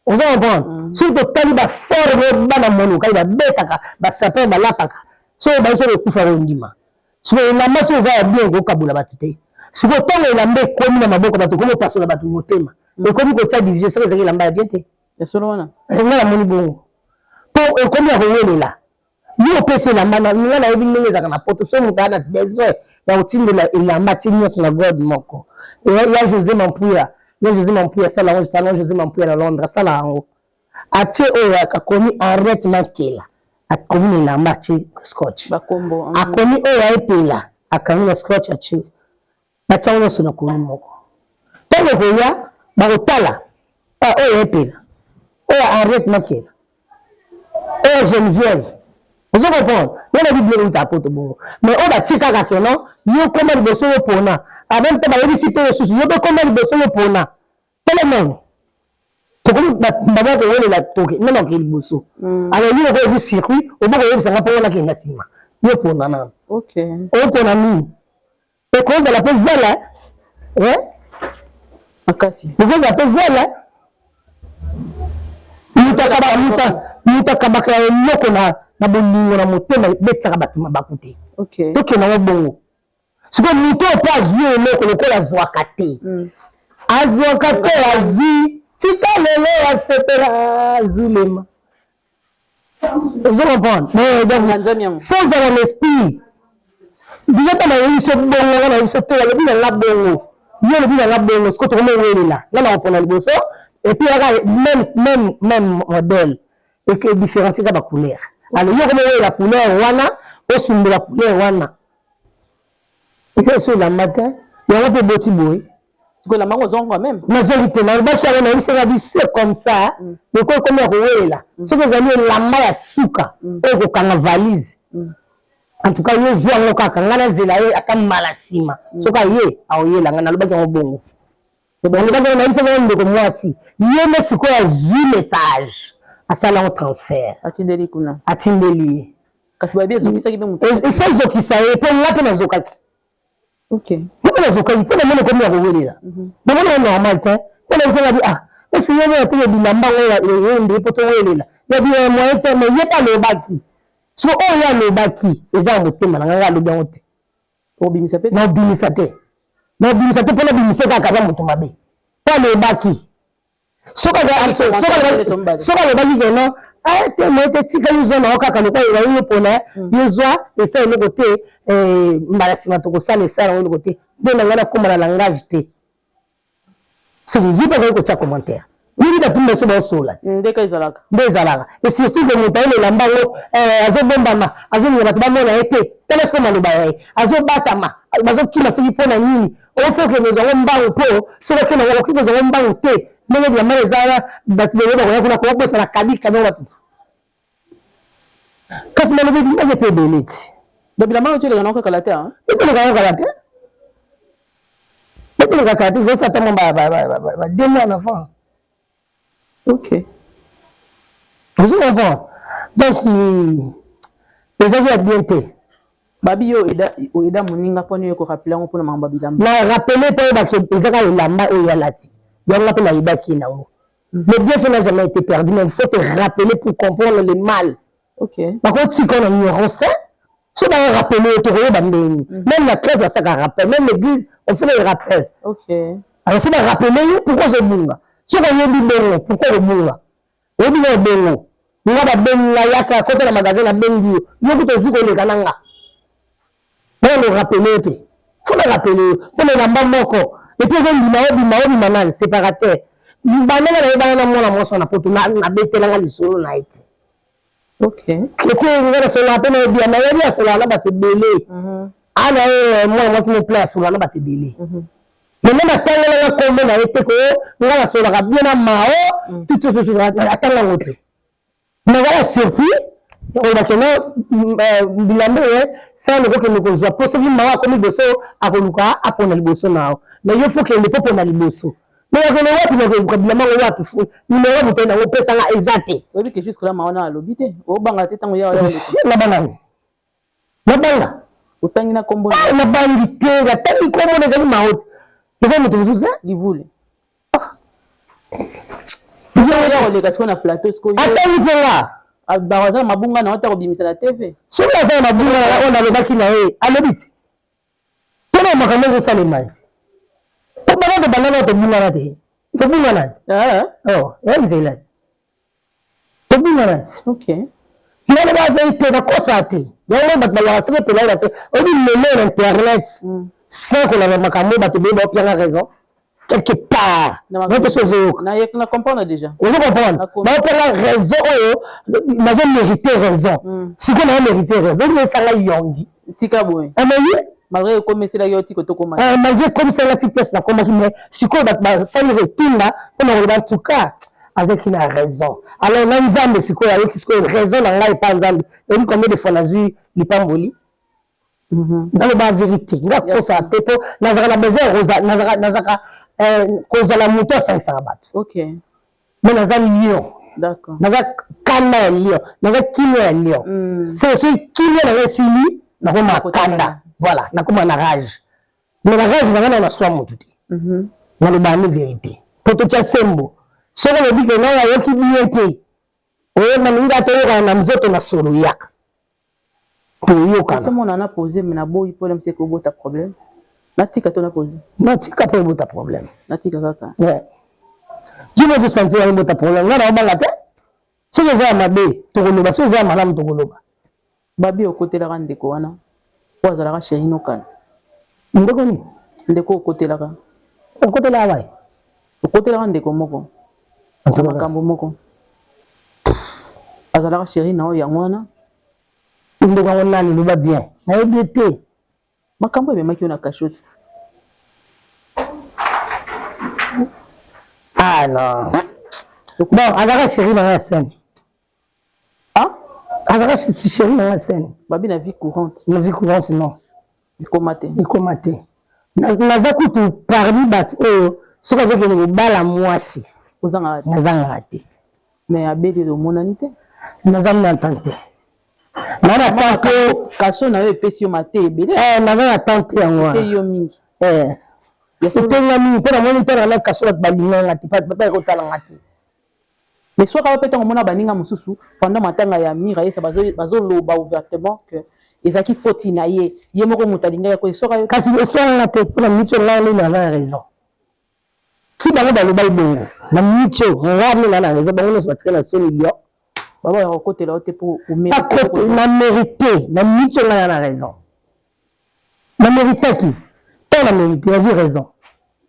Vous allez comprendre. Si le taliba fort bana monoka il va betaka ba sapin ba lataka. So ba so le koufa rondima. So la maso va bien go kabula batute. Si ko tonga la mbe komi na maboko batu ko paso na batu motema. Et comme ko tia division ça c'est la mba bien te. Ya solo wana. Ngala moni bongo. To e komi ya ko là. Yo pese la mana nga na ebi ndenge zaka na poto so mutana besoin ya utindela la matini sur la god moko. Ya José Mampuya salon José Mampuya na Londres sala ngo. Ate oya ka komi arrête makela. Akomi na machi scotch. Bakombo. Akomi oya epela akami na scotch achi. Batsawo so na komi moko. Tele koya bakotala. Oya epela. Oya arrête makela. Oya Geneviève. Vous comprenez? Il y a des bibliothèques qui apportent bon. Mais on va tirer quelque chose, non? Il y a combien de besoins pour nous? En même temps, il y a des sites ressources. Il y a combien de besoins pour nous? Tellement. Tu comprends? D'abord, on est là, non, non, il bosse. Alors, il y a des circuits, au bout de ça, on va faire un ciment. Il y a pour nous. Ok. On peut nous. Et quand on appelle voilà, hein? Akasi. Quand on appelle voilà, mutakabaka yoko na bolingo na motema betsaka bato mabakute. OK. Toke na bongo. Siko muto pas vu eloko lokola zwaka te. Azwaka te azu tika lelo ya sepera zulema. Vous comprenez? Mais donc faut avoir l'esprit. Déjà ta maïs so bongo na so te le bien la bongo. Yo le bien la bongo siko to mo là. Là on prend le bosso. Et puis, même modèle, et que différencier la couleur. Alors, il y a la couleur wana, au sous la couleur wana. Et c'est sur la matin, il y a un peu de petit boy. C'est que la maman aux quand même. Mais je dis que la bâche c'est comme ça, le corps comme il est là. C'est que vous avez la main à souka, et vous avez valise. En tout cas, vous voyez le cas, quand vous avez un malasima. Ce qu'il y a, vous avez un bon. Et bien, le gars, de moi aussi. Il y a un message à ça, là, on transfert. Atindeli kuna. Atindeli. Kasi babi ezokisa ki bemu. Il faut zokisa et puis là pe na zokaki. OK. Moi na zokaki, pour le monde comme ya koweli là. Mais on est normal hein. On a dit ah, est-ce que y a te bilamba là, ndé poto weli là. Il y a bien moyen terme, il y a pas le baki. So on y a le baki, eza motema na ngala le bien te. Obimisa pe. Na obimisa te. Na bimisa te pona bimisa ka kaza moto mabe. Pas le baki. Soka le baki que non. Ah te mo te tika yizo na okaka le kwa yo pona. Yozwa esa le côté mbalasi matoko sala sala le côté. Bona ngana komala langage te. C'est lui pas ko cha commentaire. Lui da tumba so ba sola. Ndeka izalaka. Ndezalaka. Et surtout que mutaile lambango azo bombama, azo ngaba bamona ete. Telesco maloba yayi. Azo batama. Bazo kila siki pona nini. On fait que nous avons mbango po, so que nous avons mbango te. Mais la mère zala batbele ba kuna ko bosa na kabika na watu. Kasi malobi ndenge pe beleti. Donc la maman tu le gagnant kala terre hein. Et le gagnant kala terre. Et le gagnant tu ça tellement ba donner un enfant. OK. Vous comprenez? Donc les avis bien été. Babi yo eda moninga poni yo ko rappeler on pona mamba bilamba. Na rappeler pe ba ke ezaka lamba o ya lati. Ya ngapa na ida ki na ngo. Le bienfait n'a jamais été perdu, mais il faut te rappeler pour comprendre le mal. OK. Par contre, si on a mis un rostin, si on a rappelé, même la classe, ça a rappelé, même l'église, on fait les rappels. OK. Alors, il faut rappeler pourquoi je boule. Si on a dit bon, pourquoi je boule. On dit bon. nga babenga yaka kota na magasin na bengi yo ko tozuko le kananga on le rappeler te faut le rappeler pour le lamba moko et puis on dit maman séparateur banana na bana na mona moso na poto na betelanga lisolo na iti OK kete ngara sola pe na bia na ya sola na bato belé ana moi moso me place sola na bato belé mais même atanga na kombo na ete ko ngara sola ka bien na mao tout atanga ngote mais voilà surpris on va que bilambe ça le ko ko zo poso bi mawa ko mi boso akoluka apona liboso nao mais il faut que le peuple na liboso mais il y a wapi na bilambe wapi fu numéro buto na opesa nga exact oui que jusque là maona lobité o banga te tango ya na banga utangi na kombo na bangi te ga tangi kombo na zali maoti ils ont tout ça livule ya ole kasi na plateau sko atangi penga bawaza mabunga na ota kobimisa na TV so la za mabunga na ona le bakina alobiti tona makambo ça le mai ko bana de banana to bunga na te to bunga na oh enzela to bunga na OK yana ba vérité na kosa te yana ba ba se pe la se o di le internet sans qu'on a makambo ba to be ba pianga raison quelque part notre chose na comprendre déjà on comprendre ba pianga raison na je mériter raison si qu'on a mérité raison mais ça la yongi tika boy malgré comme c'est la yoti ko to koma malgré comme c'est la petite place na koma mais si ko ba ça le retinda on a en tout cas avec une raison alors na nzambe siko ya yoki siko raison na ngai pa nzambe et combien de fois na vu lipamboli dans le bas vérité nga ko sa tepo nazaka na besoin rosa nazaka cause la moto 500 baht OK mais nazaka lion d'accord nazaka kanda lion nazaka kimia lion c'est celui kimia na resili na koma kanda voilà na koma na rage mais la rage na na swa mutu te na le bas vérité poto cha sembo soko le bike na ya yoki biete o na minga to yoka na mzoto na solo yaka to yoka na mon ana poser mais na boy problème c'est que bota problème na tika to na poser na tika po bota problème na tika kaka ouais jimo to sentir ya bota problème na banga te so je za mabe to koloba so za malamu to koloba babi okotela ka ndeko wana po azala ka chéri no kana ndeko ni ndeko okotela bai okotela ka ndeko moko makambo moko azalaka chéri na yango wana ndeko yango nani loba bien nayebi te makambo ememaki yo na kashote non bon azalaka chéri na nga scène azalaka chéri na nga scène babi na vie courante non ikoma te naza kutu parmi bato oyo soki azokende kobala mwasi nazanga te mais abeli omonani te naza na tante na tante kasho na yo epesi yo mate ebele naza na tante yango te yo mingi etenga mingi mpo namoni ntana na kasho bato balinganga te papa ekotalanga te mais soki awa mpe ntango omona baninga mosusu pendant matanga ya mira yesa bazoloba ouvertement que ezalaki foti na ye moko moto alingaki ko soki kasi histoire nga te mpona mitio ngai nini naza na raison si bango baloba ebongo na mitio ngai nini na raison bango nyonso batika na soni lio baba ya kokotela te po na mérité na mitio ngai na raison na méritaki to na mérité nazwi raison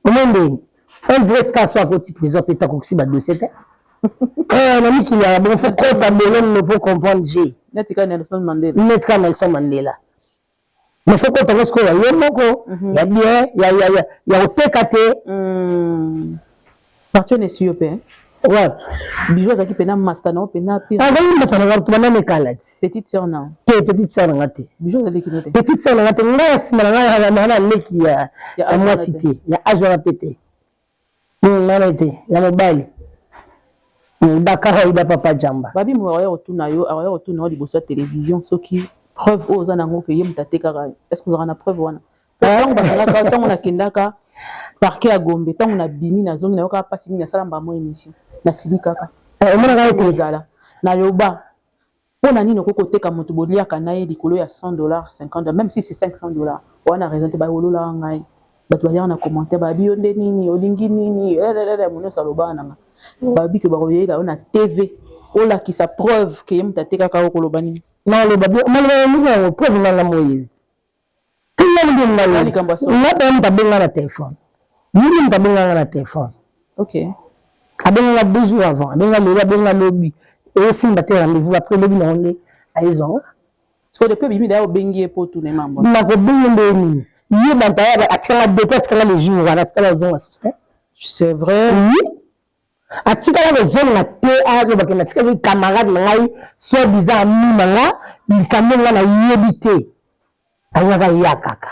omoi ndeni un vrai cas so akoti prison mpe takokisi badossier te na mikili ya bon fo kota bolone po comprendre g netika Nelson Mandela mais faut que tu sois yo moko ya bien ya oteka te parti ne suyo pe ouais bijou azaki pena master na pena pire azali master na to bana mekala petite sœur na petite sœur na ngate bijou azali kinote petite sœur na ngate ngas malanga na leki ya moi cité ya ajora pété na été ya mobile Dakar ida papa jamba babi mo waya otuna yo liboso ya télévision soki preuve oza nango ke ye mutatekaka est-ce que vous avez na preuve wana tango basangaka tango nakendaka parquet ya Gombe tango na bimi na zongi na yoka pasi mingi na sala mbamo émission na sili kaka omona ka ete ezala na yoba pona nini okoko teka moto boliaka na ye likolo ya $100 $50 même si c'est $500 wana raison te ba wolola ngai bato baya na commentaire babi yo nde nini olingi nini mono saloba nanga babi ke bakoyela na TV ola qui sa preuve que yem tateka ka okoloba nini non le babi malgré preuve na moyi tout le monde na mtabenga na téléphone yini mtabenga na téléphone OK abenga 2 jours avant abenga lobby et simba te rendez-vous après lobby na onde aizonga parce que depuis bibi d'ailleurs bengi pour tout les membres na ko bengi ndeni yi bantaya atikala depuis atikala les jours wana atikala zonga c'est vrai oui atikala les zonga te a ko bakena atikala camarade ngai soit bizarre ami manga likambenga na yebite ayaka yakaka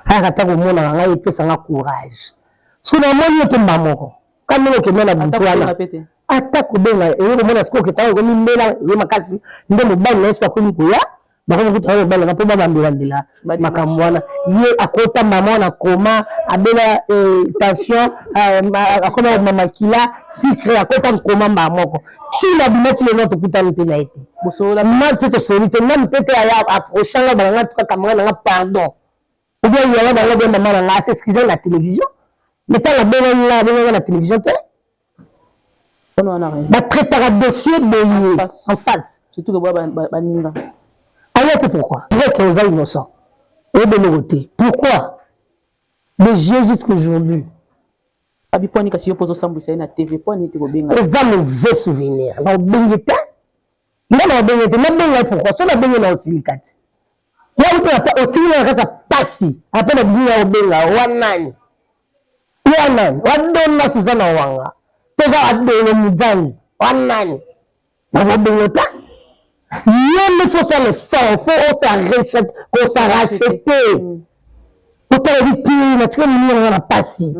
ayaka ko mona ngai pesa nga courage so na moni to mbamoko kama ngo kemena butwana ata kubenga ero mona siko kitayo ko mimbela yo makasi nde mobali na espa ko nikuya bako kutayo bala na poba bambela ndila makamwana ye akota mama na koma abela tension akona mama kila secret akota koma mbamoko si la bineti le noto kutana pena ete bosola ma peut solite même peut-être ya approchanga banga tuka kamanga na pardon ou bien il y a dans le maman na s'excuser la télévision mais tant la benga la télévision te on a raison ba préparer dossier de en face surtout que ba ninga alors pourquoi vrai que aux innocents et de l'autre côté pourquoi le jeu jusqu'aujourd'hui abi poni kasi yo pozo sambu sai na TV poni te ko benga et va mauvais souvenir na bengeta na bengeta na benga pourquoi so na benga na osilikati ya uto ata otila kata pasi apena binga obenga wanani wadonna Suzana wanga toza adongo muzani wanani na bengeta il faut faire le fort faut s'arracheter autant de pays na très mini na pasi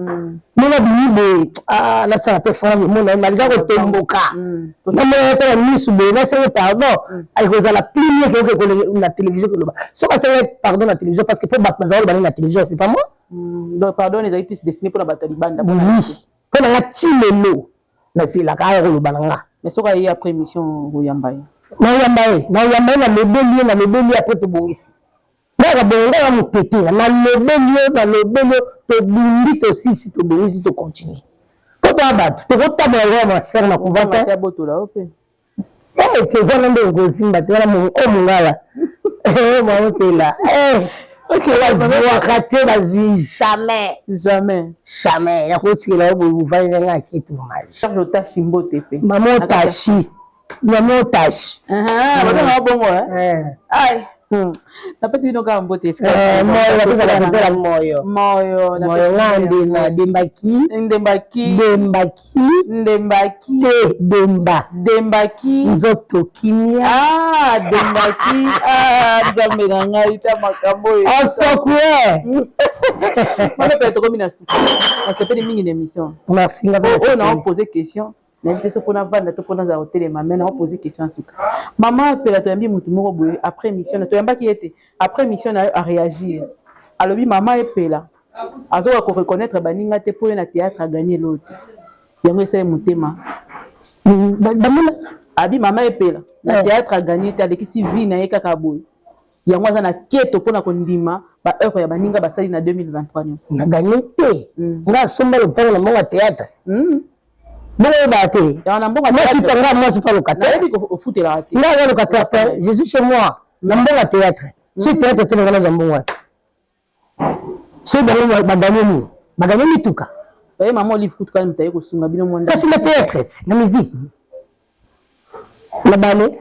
mona bibe la ça te fera mona malgré ko tomboka na mona faire misu be na c'est pardon ay ko la première que la télévision que so pas c'est pardon la télévision parce que pour bazalo ba la télévision c'est pas moi donc pardon les activités destinées pour la bataille banda pour la timelo na c'est la ka ko bananga mais so ka y après émission Royambaye na lebeli na lebeli après to bongisi na bonga mutete na lebeli to bindi to sisi to bongisi to continuer to abatu to kotabela ma ser na convaincre ya botola ope que voilà ndo ngozimba te wala mo omungala mo otela OK la raté la jamais ya ko tikela bo vale nga kitu mal Charles Tashi Mbote pe maman Tashi bana bongo ai na peti bino ka Mbote moyo la kutela moyo ngandi na dembaki nzoto kimia dembaki jambe na ngai ta makambo osokwe mana pe to komina su na sepeli mingi d'émission merci on a posé question na vie so pona vanda to pona za hotel maman on a posé question suka maman appela to yambi mutu moko boye après émission to yamba ki était après émission a réagir alobi maman appela azo ko reconnaître baninga te pour na théâtre a gagner l'autre yango ese mutema abi maman appela na théâtre a gagner te avec si vie na yeka boye yango za na keto pona ko ndima ba heure ya baninga basali na 2023 nyonso na gagner te nga somba le père na mo théâtre bon baté on a bon moi qui t'enga moi c'est pas locataire au foot et la raté là locataire je suis chez moi na bon théâtre si théâtre te na zambo wa c'est dans bagani tuka ba maman livre tout quand mtaye ko sunga bino mwanda kasi na théâtre na musique na ballet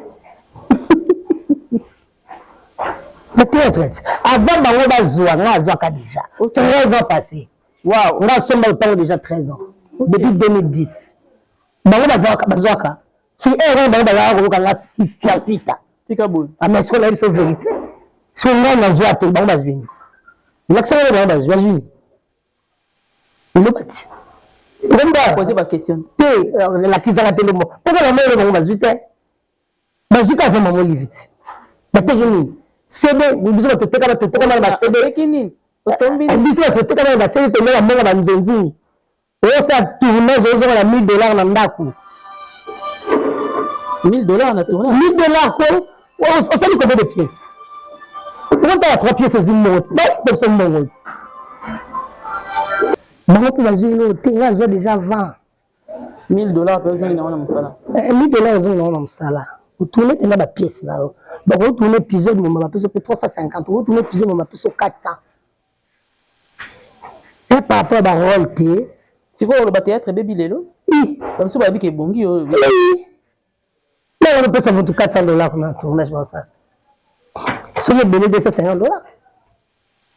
na théâtre avant bango bazwa nga azwaka déjà 13 ans passés waouh on a somba le temps déjà 13 ans depuis 2010 bango bazwaka si erreur bango bazwaka ko nga fiancita tika bon mais ce qu'on a dit c'est vérité si on a nazwa te bango bazwini l'accent bango bazwini le bati on poser ma question te la kizanga te le mot pourquoi la mère bango bazwite bazwika fa maman livite bategini CD biso batoteka na ba CD kinini osombi biso batoteka na ba CD to na mbonga ba nzonzi osa tournage ozo na $1000 na ndaku $1000 na tournage $1000 ko osa ni combien de pièces osa ya 3 pièces zimoti basi to so mbongo bango pour bazwino te nga zo déjà 20 $1000 personne qui n'a pas mosala. $1000 ils ont dans sala. Vous tournez dans la pièce là. Donc vous tournez épisode mon m'a payé 350, vous tournez épisode mon m'a payé 400. Et par rapport à rôle té, si vous le théâtre baby lelo. oui. Comme ça baby qui bongi yo. Oui. Là on peut ça pour $400 pour un tournage comme ça. Si vous donnez $250. Non,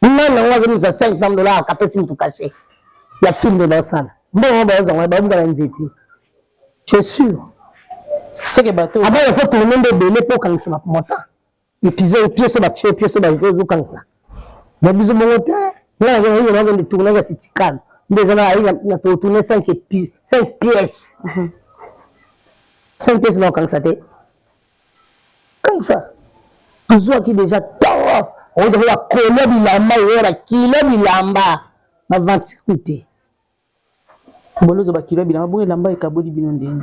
on va nous à $500 capacité pour cacher. Il y a film dans ça. Bon, on va je suis sûr. C'est que bateau. Avant, il faut tourner des données pour quand ça va monter. Épisode, pièce sur la pièce sur la chose comme ça. Mais bisous mon monter. Là, on va de tourner la petite calme. Mais on a tourné 5 pièces. 5 pièces non comme ça t'es. Comme ça. Toujours qui déjà tort. On devrait coller bilamba, on va kilo bilamba. Ma vente coûter. Bolozo ba kilo bilamba, bo bilamba e kabodi binondeni.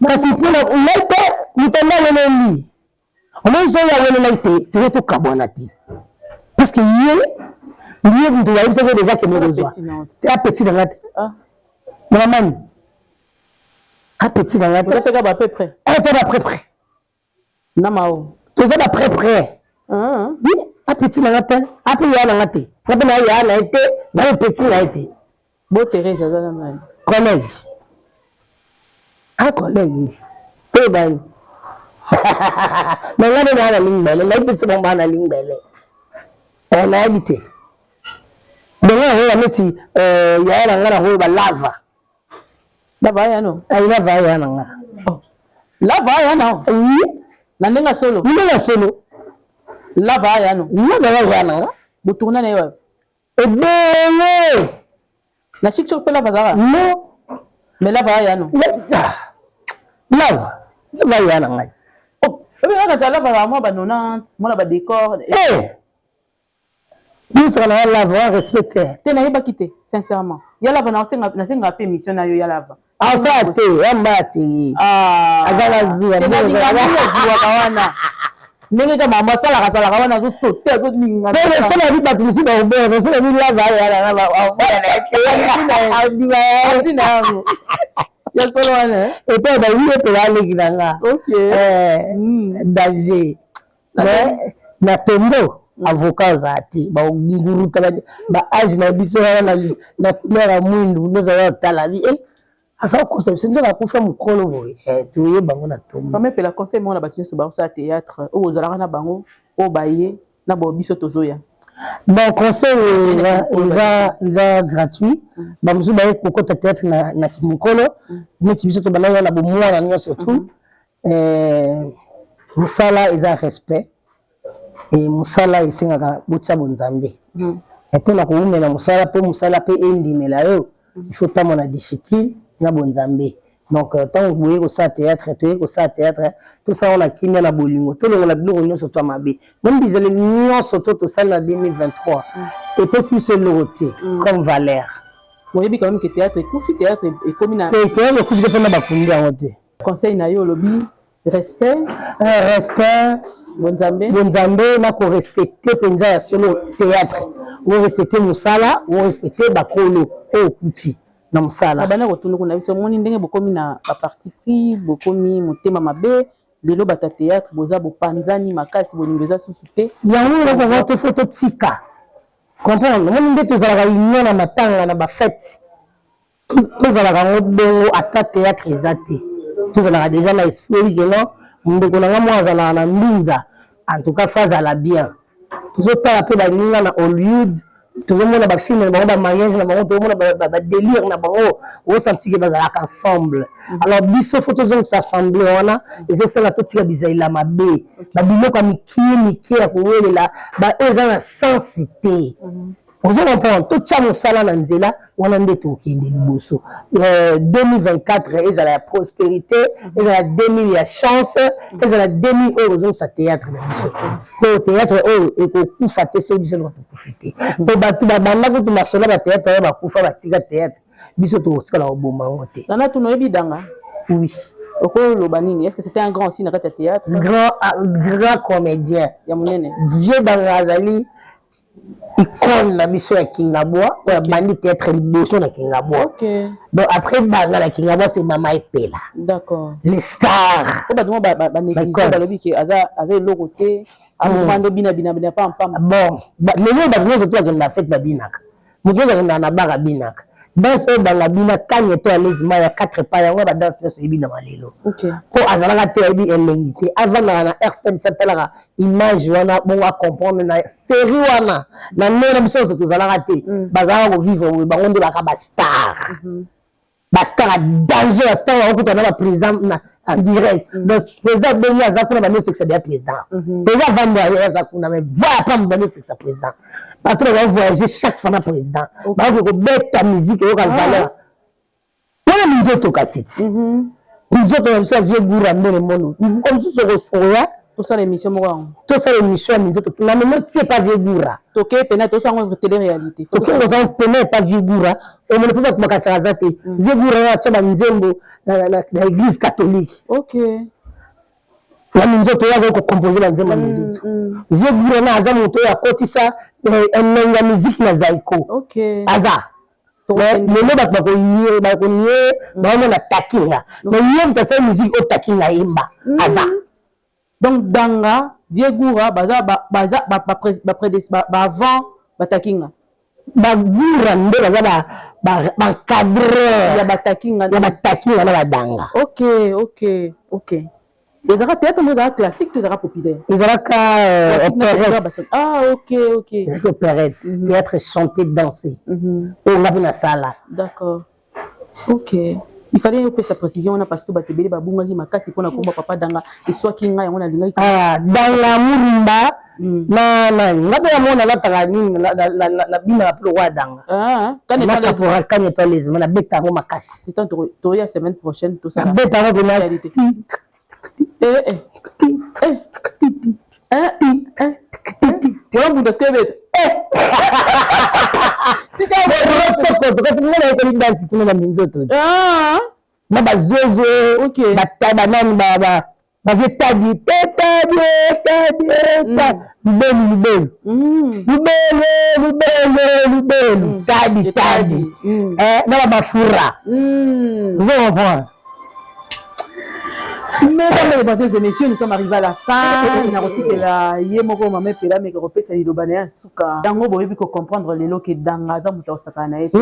Kasi pour la lete, mutanda leli. On va jouer à la lete, tu veux tout carbonati. Parce que hier, vous devez savoir déjà que nous besoin. Tu es petit dans la tête. Ah. Maman. Un petit dans la tête. Tu es à peu près. Tu es à peu près. Namao. Tu es à peu près. Ah. Oui, un petit dans la tête. Un peu dans la tête. Un peu dans la tête. Un petit dans la tête. Beau Thérèse, ça va mal. Collègue. Un collègue. Eh ben. Mais là, on a la ligne belle. Là, c'est bon, on a la ligne belle. On a habité. Donc là, on a mis il y a la lava. Lava, ya non? Ah, il a va, ya non. Lava, ya non? Oui. Nandenga solo. Nandenga solo. Lava, ya non? Lava, ya non. Vous tournez les web. Eh bien, la chic chope la bazara. Non. Mais lava, ya non? Lava. Lava, ya non. Oh, mais là, quand lava, moi, 90, moi, là, décor. Eh! Nous sommes là, lava, respecté. Tu n'as pas quitté, sincèrement. Il y a lava, on a fait mission, il y a lava. Ah, ça, tu es, c'est. Ah, Azala Zouya. Nenge kama masala kasala kawana zo sauter zo ninga. Mais ça la vie pas tout ça au bord, ça la vie là va ya solo wana. Et puis bah oui peut aller kidanga. OK. Danger. Mais na tembo avocat zati ba nguru kala ba age na biso na mera mwindu ndoza ya talabi asa conception de la kufa mukolo boy tuye bango na tombe quand même la conseil moi na batine so ba sa théâtre o zalaka na bango o baye na bo biso tozoya bon conseil il va gratuit ba musu ba ko kota théâtre na kimukolo neti biso to bana na bo mwana nyo surtout musala eza respect et musala isengaka butcha bonzambe et puis na ko umena musala pe endimela yo il faut ta mona discipline na bonzambe donc tant que vous au ça théâtre tout ça on a kimia na bolingo tout le la biloko nyonso to mabe même bizele nyonso to ça na 2023 et puis si c'est l'autre comme Valère moi yebi quand même que théâtre et comme na c'est théâtre ku dépend na bakundi en te conseil na yo lobi respect bonzambe na ko respecter penza ya solo théâtre ou respecter musala ou respecter bakolo o kuti na musala bana ko tunu kuna biso moni ndenge bokomi na ba parti pris bokomi motema mabe lelo bata théâtre boza bo panzani makasi boningeza susute yango na ko vote photo tika comprendre moni ndeto za la union na matanga na ba fête tout za la ngo ata théâtre ezate tout za la déjà na esprit que non ndeko na mwa za na mbinza en tout cas phase à la bien tout ça peu ba ninga na Hollywood tout le monde a film ba mariage na bango tout le monde ba délire na bango au senti que bazala ensemble alors biso photo zone s'assembler wana et c'est ça tout tika bizaila mabe ba biloko miki ya kowelela ba eza na sensité vous comprenez tout ça mosala na nzela wana ndeto okende liboso 2024 ezala ya prospérité ezala 2000 ya chance ezala 2000 euros sa théâtre na biso le théâtre ekokufa te so biso profiter to batu babanda ko tumasona ba théâtre ba kufa batika théâtre biso to otikala oboma ngote nana tuno ebidanga oui okoloba nini est-ce que c'était un grand aussi na kati ya théâtre grand comédien ya munene Dieu bangazali icône na biso ya Kingabwa oya bandi théâtre liboso na Kingabwa. Donc après banga na Kingabwa c'est Mama Epela. D'accord. Les stars. Ko ba dimo ba négliger ba lobi ke aza le côté amando bina pas pam. Bon, les ba dimo surtout que na fête ba binaka. Muto na bara binaka. Danse dans la bina quand était à l'aise il y a 4 pas ya ba danse na so bina malelo. OK. Ko azalaka te ebi elengité avant na RTN satala image wana bon à comprendre na série wana na nona biso so tozalaka te bazala ko vivre bango nde baka ba star. Ba star danger ba star ko tona ba président na en direct. Donc président Beni azakuna ba no sexe de président. Déjà vendre azakuna mais va pas me donner sexe président. Patron va voyager chaque fois na président. Ba ko beta musique yo ka valeur. Wala minzoto kasiti. Minzoto na biso vie gura ndene mono. Comme si so soya to ça l'émission mo. To ça l'émission minzoto. Na même tie pas vie gura. To ke pena to ça en télé réalité. To ke ça pena pas vie gura. On ne peut pas makasa zate. Vie gura ya tshaba nzembo na église catholique. OK. La minzoto ya ko composer la nzembo minzoto. Vie gura na aza moto ya kotisa la musique na zaiko. OK. Aza. Mais le ba ko nié ba mo na takinga. Mais yem ta sa musique au takinga imba. Aza. Donc danga vie gura baza avant ba takinga. Ba gura nde ba cadre ya ba takinga na ba danga. OK. Les arabes théâtre mais arabes classique les arabes populaires. Les arabes opérette. Ah OK. Les opérette, théâtre chanté dansé. On a bien sala. D'accord. OK. Il fallait nous faire sa précision parce que batebeli babunga ki makasi pona komba papa danga et soit kinga yango na linga. Ah dans la murumba na ngabe ya mona la tagani na bina pro wa danga. Ah quand étoiles na beta ngo makasi. C'est tant to ya semaine prochaine tout ça. Beta ngo na réalité. Voilà vous que bête. Ah na bazozo OK bataba nani ba vetadi lubelu tadi na bafura vous comprenez. Mesdames et messieurs, nous sommes arrivés à la fin. Nous avons dit que la yemoko mama pela mais que repesa ilobana suka. Dango boyebi ko comprendre lelo ke dangaza muta osakana et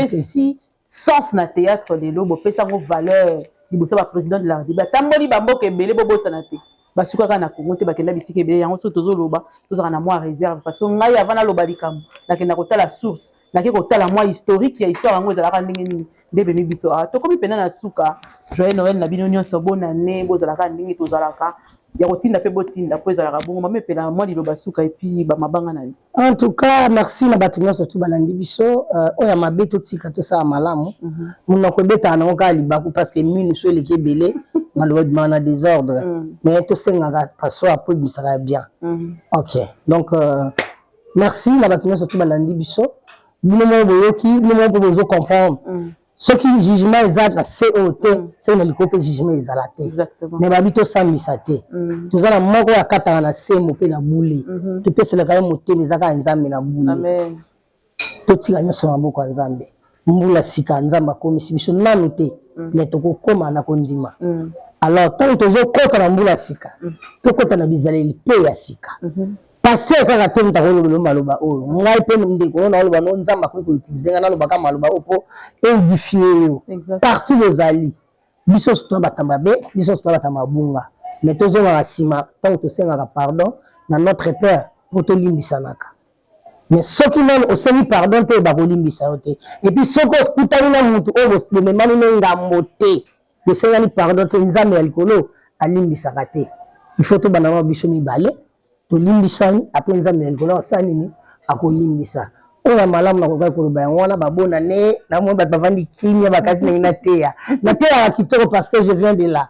si sens na théâtre lelo bo pesa ngo valeur. Libosa ba président de la République. Tamboli bambo ke belé bobo sanate. Ba suka kana kongo te bakenda bisike belé yango so tozo loba tozaka na moi réserve parce que ngai avant na loba likam. Na kenda ko tala source, na ke ko tala moi historique ya histoire yango ezalaka ndenge nini. Ndebe mi biso to komi pena na suka joyeux Noël na bino nyonso bonne année bozalaka ndenge tozalaka ya kotinda pe botinda po ezalaka bongo mame pena moi liloba suka et puis ba mabanga na. En tout cas merci na bato nyonso tu balandi biso oya mabe to tika to sa malamu muna ko beta na ka libaku parce que minu so leke belé malheureusement na désordre mais to senga passo après bisaka bien. OK donc merci na bato nyonso tu balandi biso bino mo boyoki bino mo bozo comprendre. Ce qui jugement exact la COT c'est le côté jugement exact exactement mais babito sambisa te tozala moko ya katanga na semo pe na bule to pesela kaye motema ezaka nzambe na bule amen to tika nyoso maboko ya nzambe mbula sika nzamba komisi biso nanu te mais tokokoma na kondima alors tant tozo kota na mbula sika to kota na bizaleli pe ya sika pasteur kaka te mtakolo maloba oyo ngai pe ndeko na loba no nzamba ko utiliser na loba ka maloba opo édifier yo partout bozali biso sto batamba be biso sto batamba bunga mais tozo na sima tant to senga pardon na notre père pour to limbisanaka mais soki non oseli pardon te ba ko limbisa te et puis soko skutani na mutu o bo memani ngambo te de senga ni pardon te nzambe ya likolo alimbisaka te il faut to banama biso mibale to limbisani après nzambe ya likolo asanini akolimbisa oya malamu na kokai koloba yango wana babona ne na mwa bato bavandi kimia bakasi na teya kitoko parce que je viens de là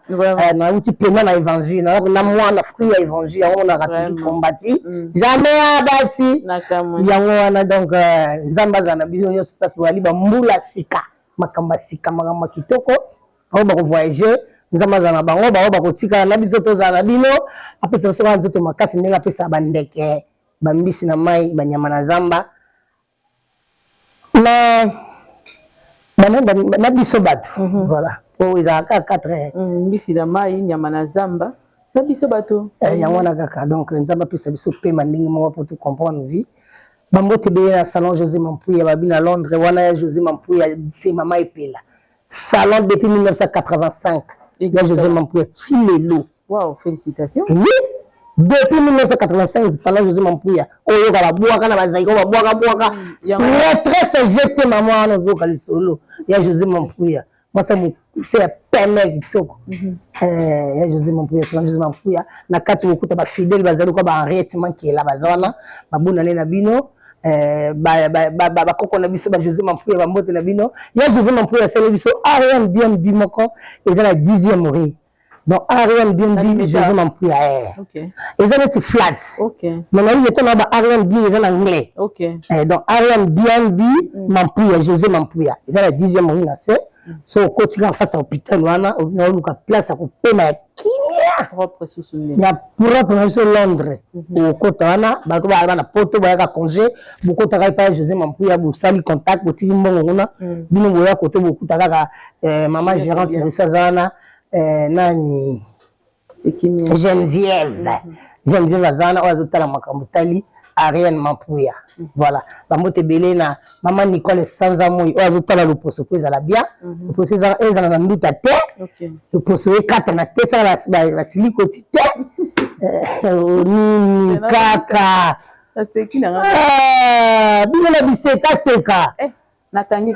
na uti pena na évangile na mwana fruit ya évangile yango na toujours combati jamais abati yango wana donc nzambe azana biso nyonso parce que wali ba mbula sika makamba sika makamba kitoko aho ba ko voyager nzambe azana bango ba ko tika na biso tozana bino apesa biso nzoto makasi ndenge apesa bandeke bambisi na mai banyama na zamba na biso bato voilà po ezalaka 4 mbisi na mai nyama na zamba na biso bato yango wana kaka donc nzambe apesa biso pema ndenge moko po tu comprendre vie bambote beye na salon José Mampuya babi na Londres wana ya José Mampuya c'est mama epela salon depuis 1985 ya José Mampuya ti lelo. Wow, félicitations. Oui, depuis 1985 salon José Mampuya oyo ka babwaka na bazango babwaka très jeté maman wana ozoka lisolo ya José Mampuya moi c'est pene kitoko ya José Mampuya salon José Mampuya na kati bokuta ba fidèle bazali ko ba Henriette Mankela bazana babuna na bino ba koko na biso ba José Mampuya ba mbote na bino ya José Mampuya sele biso Ariane bien bimoko ezala 10e rue donc Ariane bien José Mampuya OK ezala ti flat OK mais na yeto na ba Ariane bien ezala anglais OK donc Ariane bien Mampuya José Mampuya ezala 10e rue na se so kotika en face à l'hôpital wana on a place à kopema kimia propre sous souvenir ya propre na so Londres au kota wana ba ko ba na poto ba ka congé beaucoup ta pa José Mampuya bu sali contact bu tiki mbongo na bino boya kote bu kuta kaka maman gérante de Sazana nani ekimia Geneviève azana ozotala makambo tali Ariane Mampuya voilà bamote belé na maman Nicole Sanzamoi ozotala le poso pesa la bien le poso ezana na nduta te le poso e kata na te ça la siliko ti te ni kaka aseki na nga bino na biseka seka natangi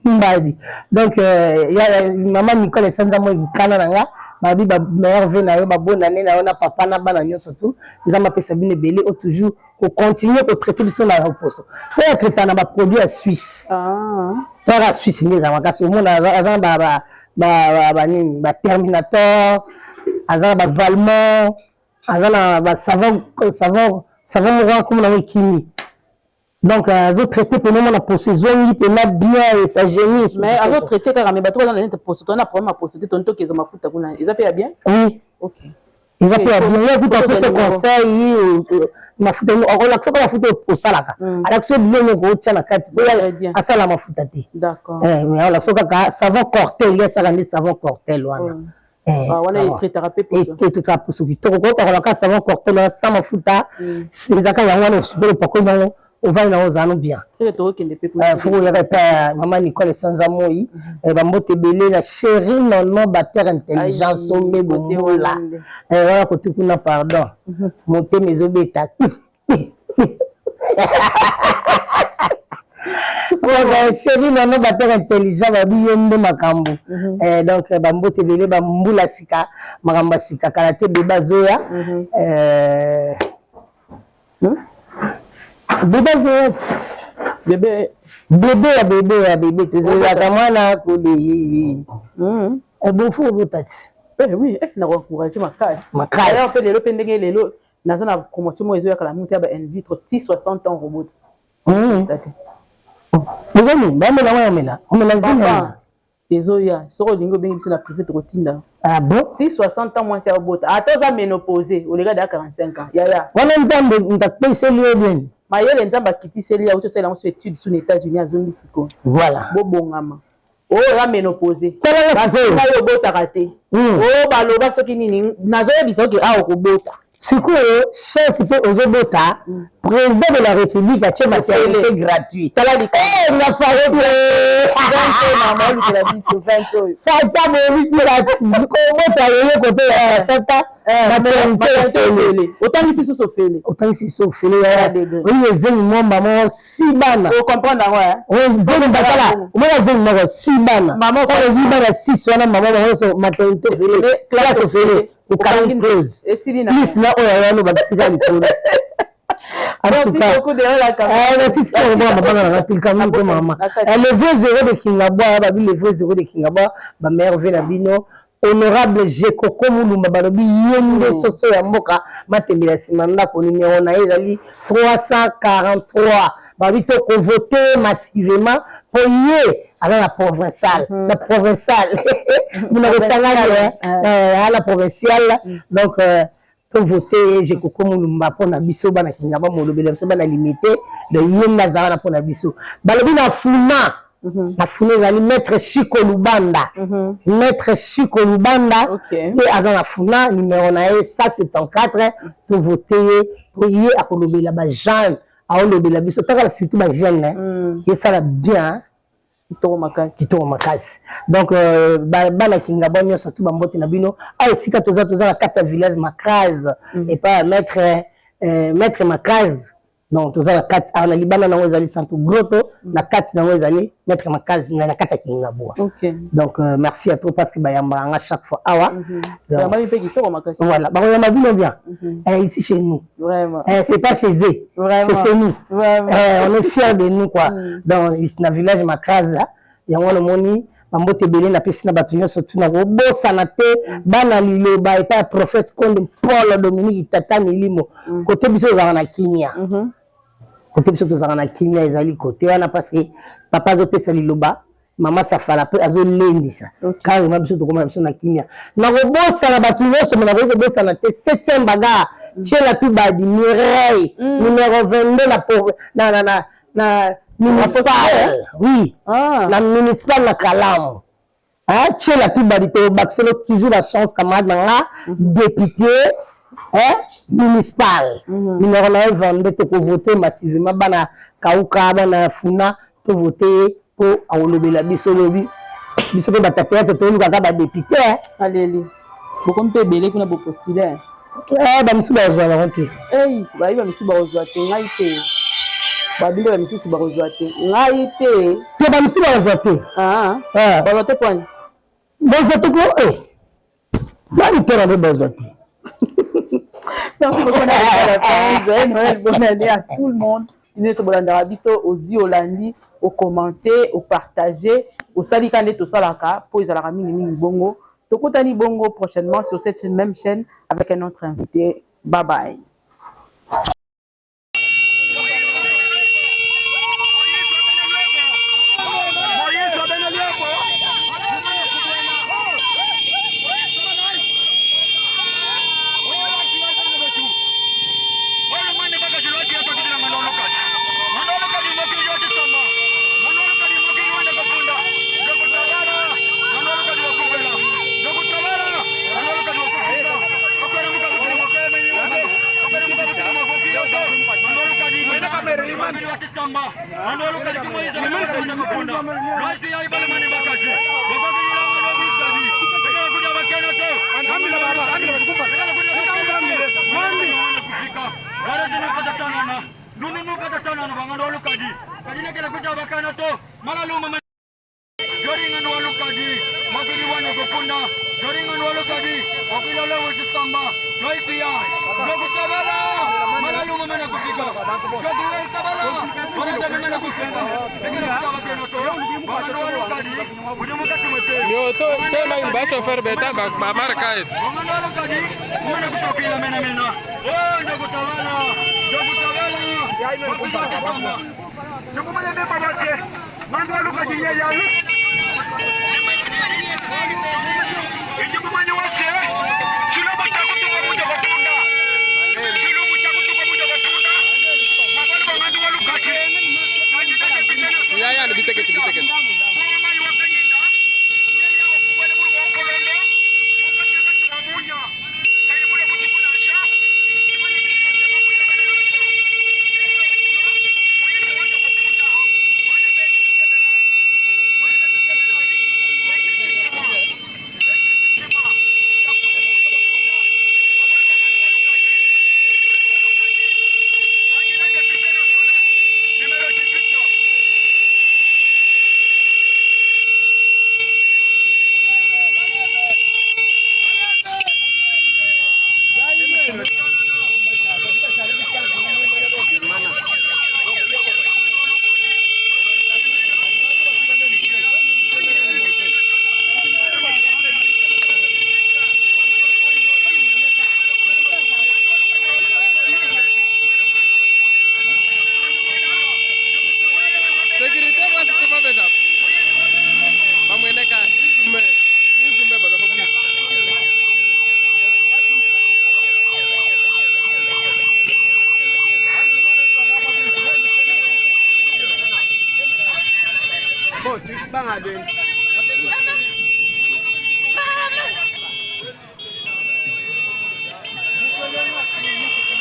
mbadi donc ya maman Nicole Sanzamoi kana na nga babi ba meilleur vœu na yo ba bonne année na yo na papa na bana nyonso tout nzamba pesa bine belé au toujours ko continuer ko traiter biso na reposo po traiter na ba produit à Suisse tara Suisse ni za makasi au monde azan ba nini ba Terminator azan ba Valmont azan ba savon mo comme na wikini donc azo traiter pour nous na possession qui na bien et ça génie mais azo traiter car mais bato na poste on a problème à poster ton to kezo mafuta kuna ils a fait bien oui OK ils a fait bien il y a tout ce conseil mafuta on la soka mafuta posalaka ala so bien ko tshana kati asala mafuta te d'accord mais on la soka ka savon Cortel il y a ça les savon Cortel wana wana thérapie pour ça et tout ça pour ce qui to ko la ka savon Cortel ça mafuta c'est zaka ya wana super poko non on va na ozano bien faut y répéter maman Nicole Sanzamoi ba mbote belé la chérie non batteur intelligence sombe bomola voilà côté kuna pardon monter mes obeta voilà chérie non batteur intelligent ba biyombe makambo donc ba mbote belé ba mbula sika makamba sika kala te beba zoya bébé tu sais la mwana kuli bon faut botati oui na encourager ma classe alors fait lelo pendenge lelo naza na promotion mo ezo ya kala muta ba in vitro ti 60 ans robot les amis ba mela wa mela on mela zina ezo ya soko lingo bengi biso na privé to kotinda ah bon ti 60 ans moins c'est robot ata za ménopausé o lega da 45 ans ya wana nzambe ndakpesa liyo bien mayele nzamba kitiseli ya uto sela so étude sur les États-Unis azongi siko voilà bobongama o ya ménopausé tala ba yo bota raté o ba loba soki nini nazo bisa ke a ko bota sikoyo chef pe ozobota président de la République a tient maternité gratuite tala di na fare maman lui la dit sur 20 ça tient mais la ko bota yo côté ya tata maternité autant ici so fele ya oui zemi momba mo sibana o comprendre ouais o zemi bakala o mona zemi mo sibana maman ko zibana 6 wana maman so maternité fele classe fele o karangi close plus na oya wana bakisika likolo alors si beaucoup de la caméra merci c'est on va bana na tilka minute mama le vrai 0 de Kingabwa ba bi le vrai 0 de Kingabwa ba merveille na bino honorable Jekoko Mulumba balobi yende soso ya mboka matembela simanda ko numéro na ezali 343 ba bi to ko voter massivement pour yé à la provinciale la provinciale nous na resanga à la provinciale donc to voter je koko mulumba pona biso bana kingaba molobela biso bana limité de yenda zana pona biso balobi na funa na funa ezali maître Chiko Lubanda maître Chiko Lubanda et aza na funa numéro na ye 174 to voter pour ye akolobela ba Jean aolobela biso taka surtout ba jeune et ça la bien kitoko makasi donc bana kingaba nyonso tu bambote na bino a esika toza na kati ya village Makraz et pas maître Makraz donc toza na kati na libana nango ezali santo groto na kati nango ezali maître Makraz na kati ya kingabwa donc merci à toi parce que bayambanga chaque fois awa voilà bakoyamba bino bien ici chez nous c'est pas chez eux c'est chez nous on est fiers de nous quoi dans na village Makraz yango le moni bambote belé na pesi na bato nyonso tuna kobosana te bana liloba eta prophète Konde Paul Dominique Tata Milimo côté biso ozala na kimia côté biso tozala na kimia ezali côté wana parce que papa azopesa liloba mama safala pe azolendisa carrément biso tokoma biso na kimia na kobosana bato nyonso na kobosana te 7e bagarre tiela tu badi Mireille numéro 22 na municipal oui la municipal na Kalamu tiela tu badi to baxelo toujours la chance camarade nanga député municipal numéro 22 to ko voter massivement bana kauka bana funa to voter pour aolobela biso lobi biso ko batapia to luka ka ba député aleli boko mpe belé kuna bo postuler ba misuba ozwa ba konti ba iba misuba ozwa te ngai te ba bindo ba misuba ozwa te ngai te to ba misuba ozwa te ba ozwa te kwani ba ozwa te ko ba ni pera ba ozwa te. Merci beaucoup bonne année à tout le monde. Nous sommes dans l'Arabiso, aux yeux, au lundi, au commenter, au partager, au salikane, tout ça là, pour les Alarami, bongo. Tokutani bongo prochainement sur cette même chaîne avec un autre invité. Bye bye.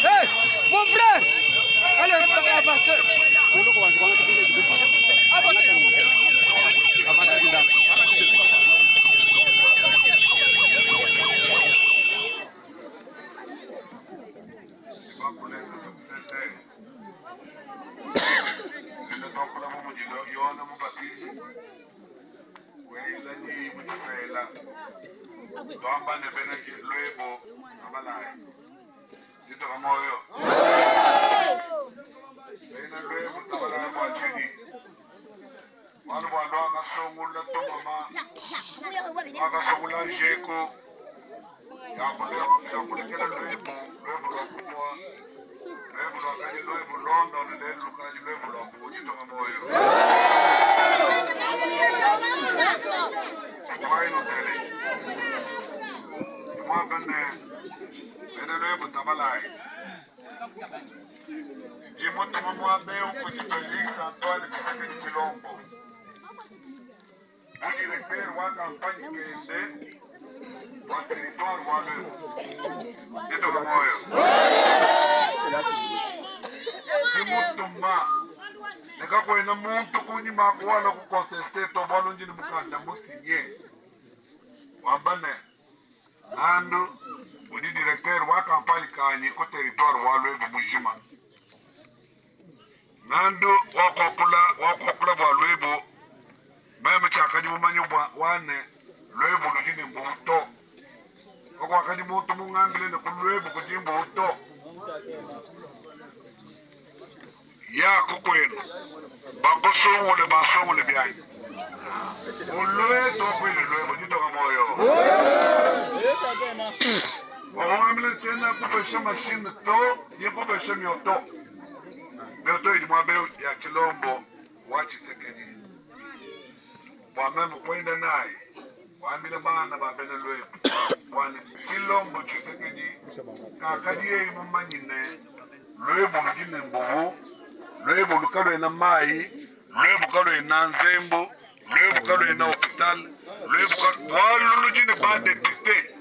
Hey, mon frère! Allez, avancez! Nikakwena muntu kunyima kuwala kukonteste tobalo njini mukanda musinye wambane andu udi directeur wa campagne kanyi ko territoire wa Lwebu mujima nandu wakokula bwa Lwebu meme chakadi mumanyubwa wane Lwebu lujini mbuto oko wakadi muntu mungambile ne ku Lwebu kujimbo uto ya kukwenu basongole byanyu ulwe tokwile Lwebu jitoka moyo wawamile tena kupesha mashine to yekupesha myoto ili mwabeo ya Chilombo wachisekeni wameme kwenda naye wamile bana babele Lwebu wani Chilombo chisekeni kakadiye imumanyine Lwebu lujine mbuhu Lwebu lukalwe na mai Lwebu kalwe na nzembo Lwebu kalwe na hospital Lwebu kalwe lujine ba depute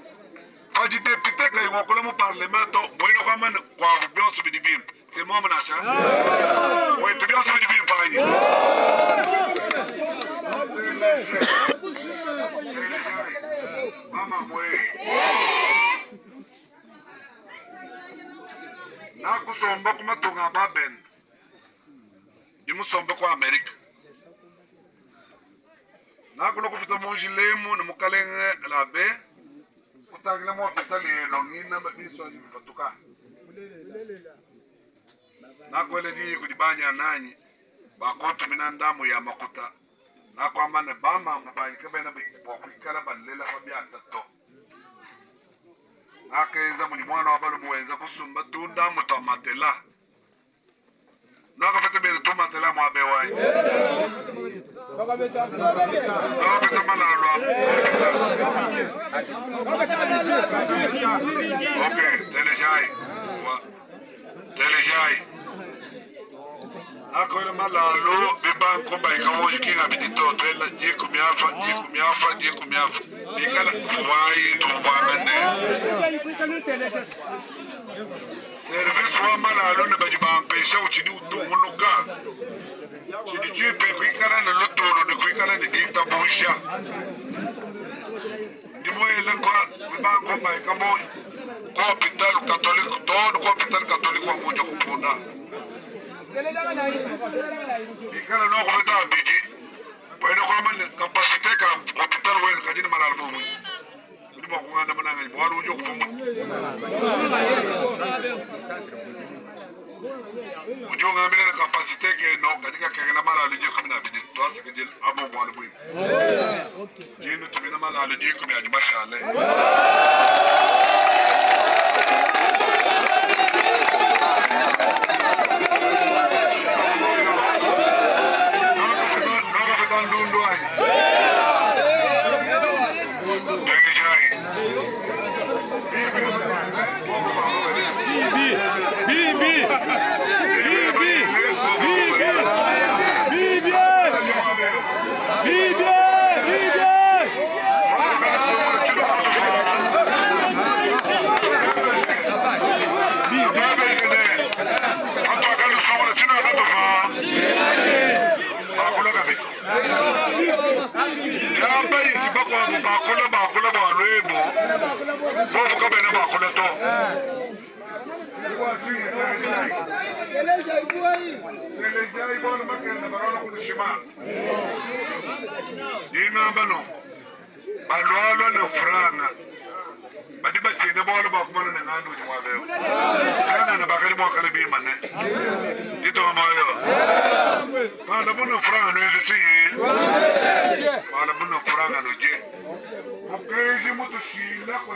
Kaji depute kaya wakula mu parlemento Mwino kwa mani kwa bionsu bidibim Se mwa manasha Wetu bionsu bidibim panyi Mama mwe Nakusomba kumatunga baben Imusomba kwa Amerika Nakulo kupita mojilemu na mukalenge labe Kutagila mo hospitali longina biso batuka Nakwele di kujibanya nanyi bakotu minandamu ya makuta Nakwamba ne bama mubanyika bena bikala balela kwa biata to Nakeza mwana wabalu muwenza kusumba tunda mutamatela Nakapete bere tumatela mwabe wai Nakapete malalwa Okay, telejai Nakwele malalo biban kumba ikawoji kinga bitito Twela jiku miafa Ikala wai tubamende Service wa malalo na bajibampesha uchini utumunuka Chini chipe kuikala na lotoro na kuikala ni dita busha Ndimwele kwa bibanko maikamo Kwa hospital katoliku Todo kwa hospital katoliku wa moja kupuna Ikala no kumeta ambiji Pwene kwa mani kapasite ka hospital wenu kajini malalo mumu Ndimo kunganda mananga Mwalu ujo kupumu Ujo ngamile na kapasite ke no katika kagala malalo ujo kumina bidi Tuwasa kajil abu mwanu mumu Jinu tumina malalo ujo kumina jimashale Bibi! Eleja ibona makende barona kunishima. Inamba no. Balolo no franga. Badiba chine bolo bakumana nangando nywabeyo. Kana na bakali mwakale bimane. Dito mayo. Bala muno franga no yiti. Bala muno franga no je. Mukeji mutu shila kwa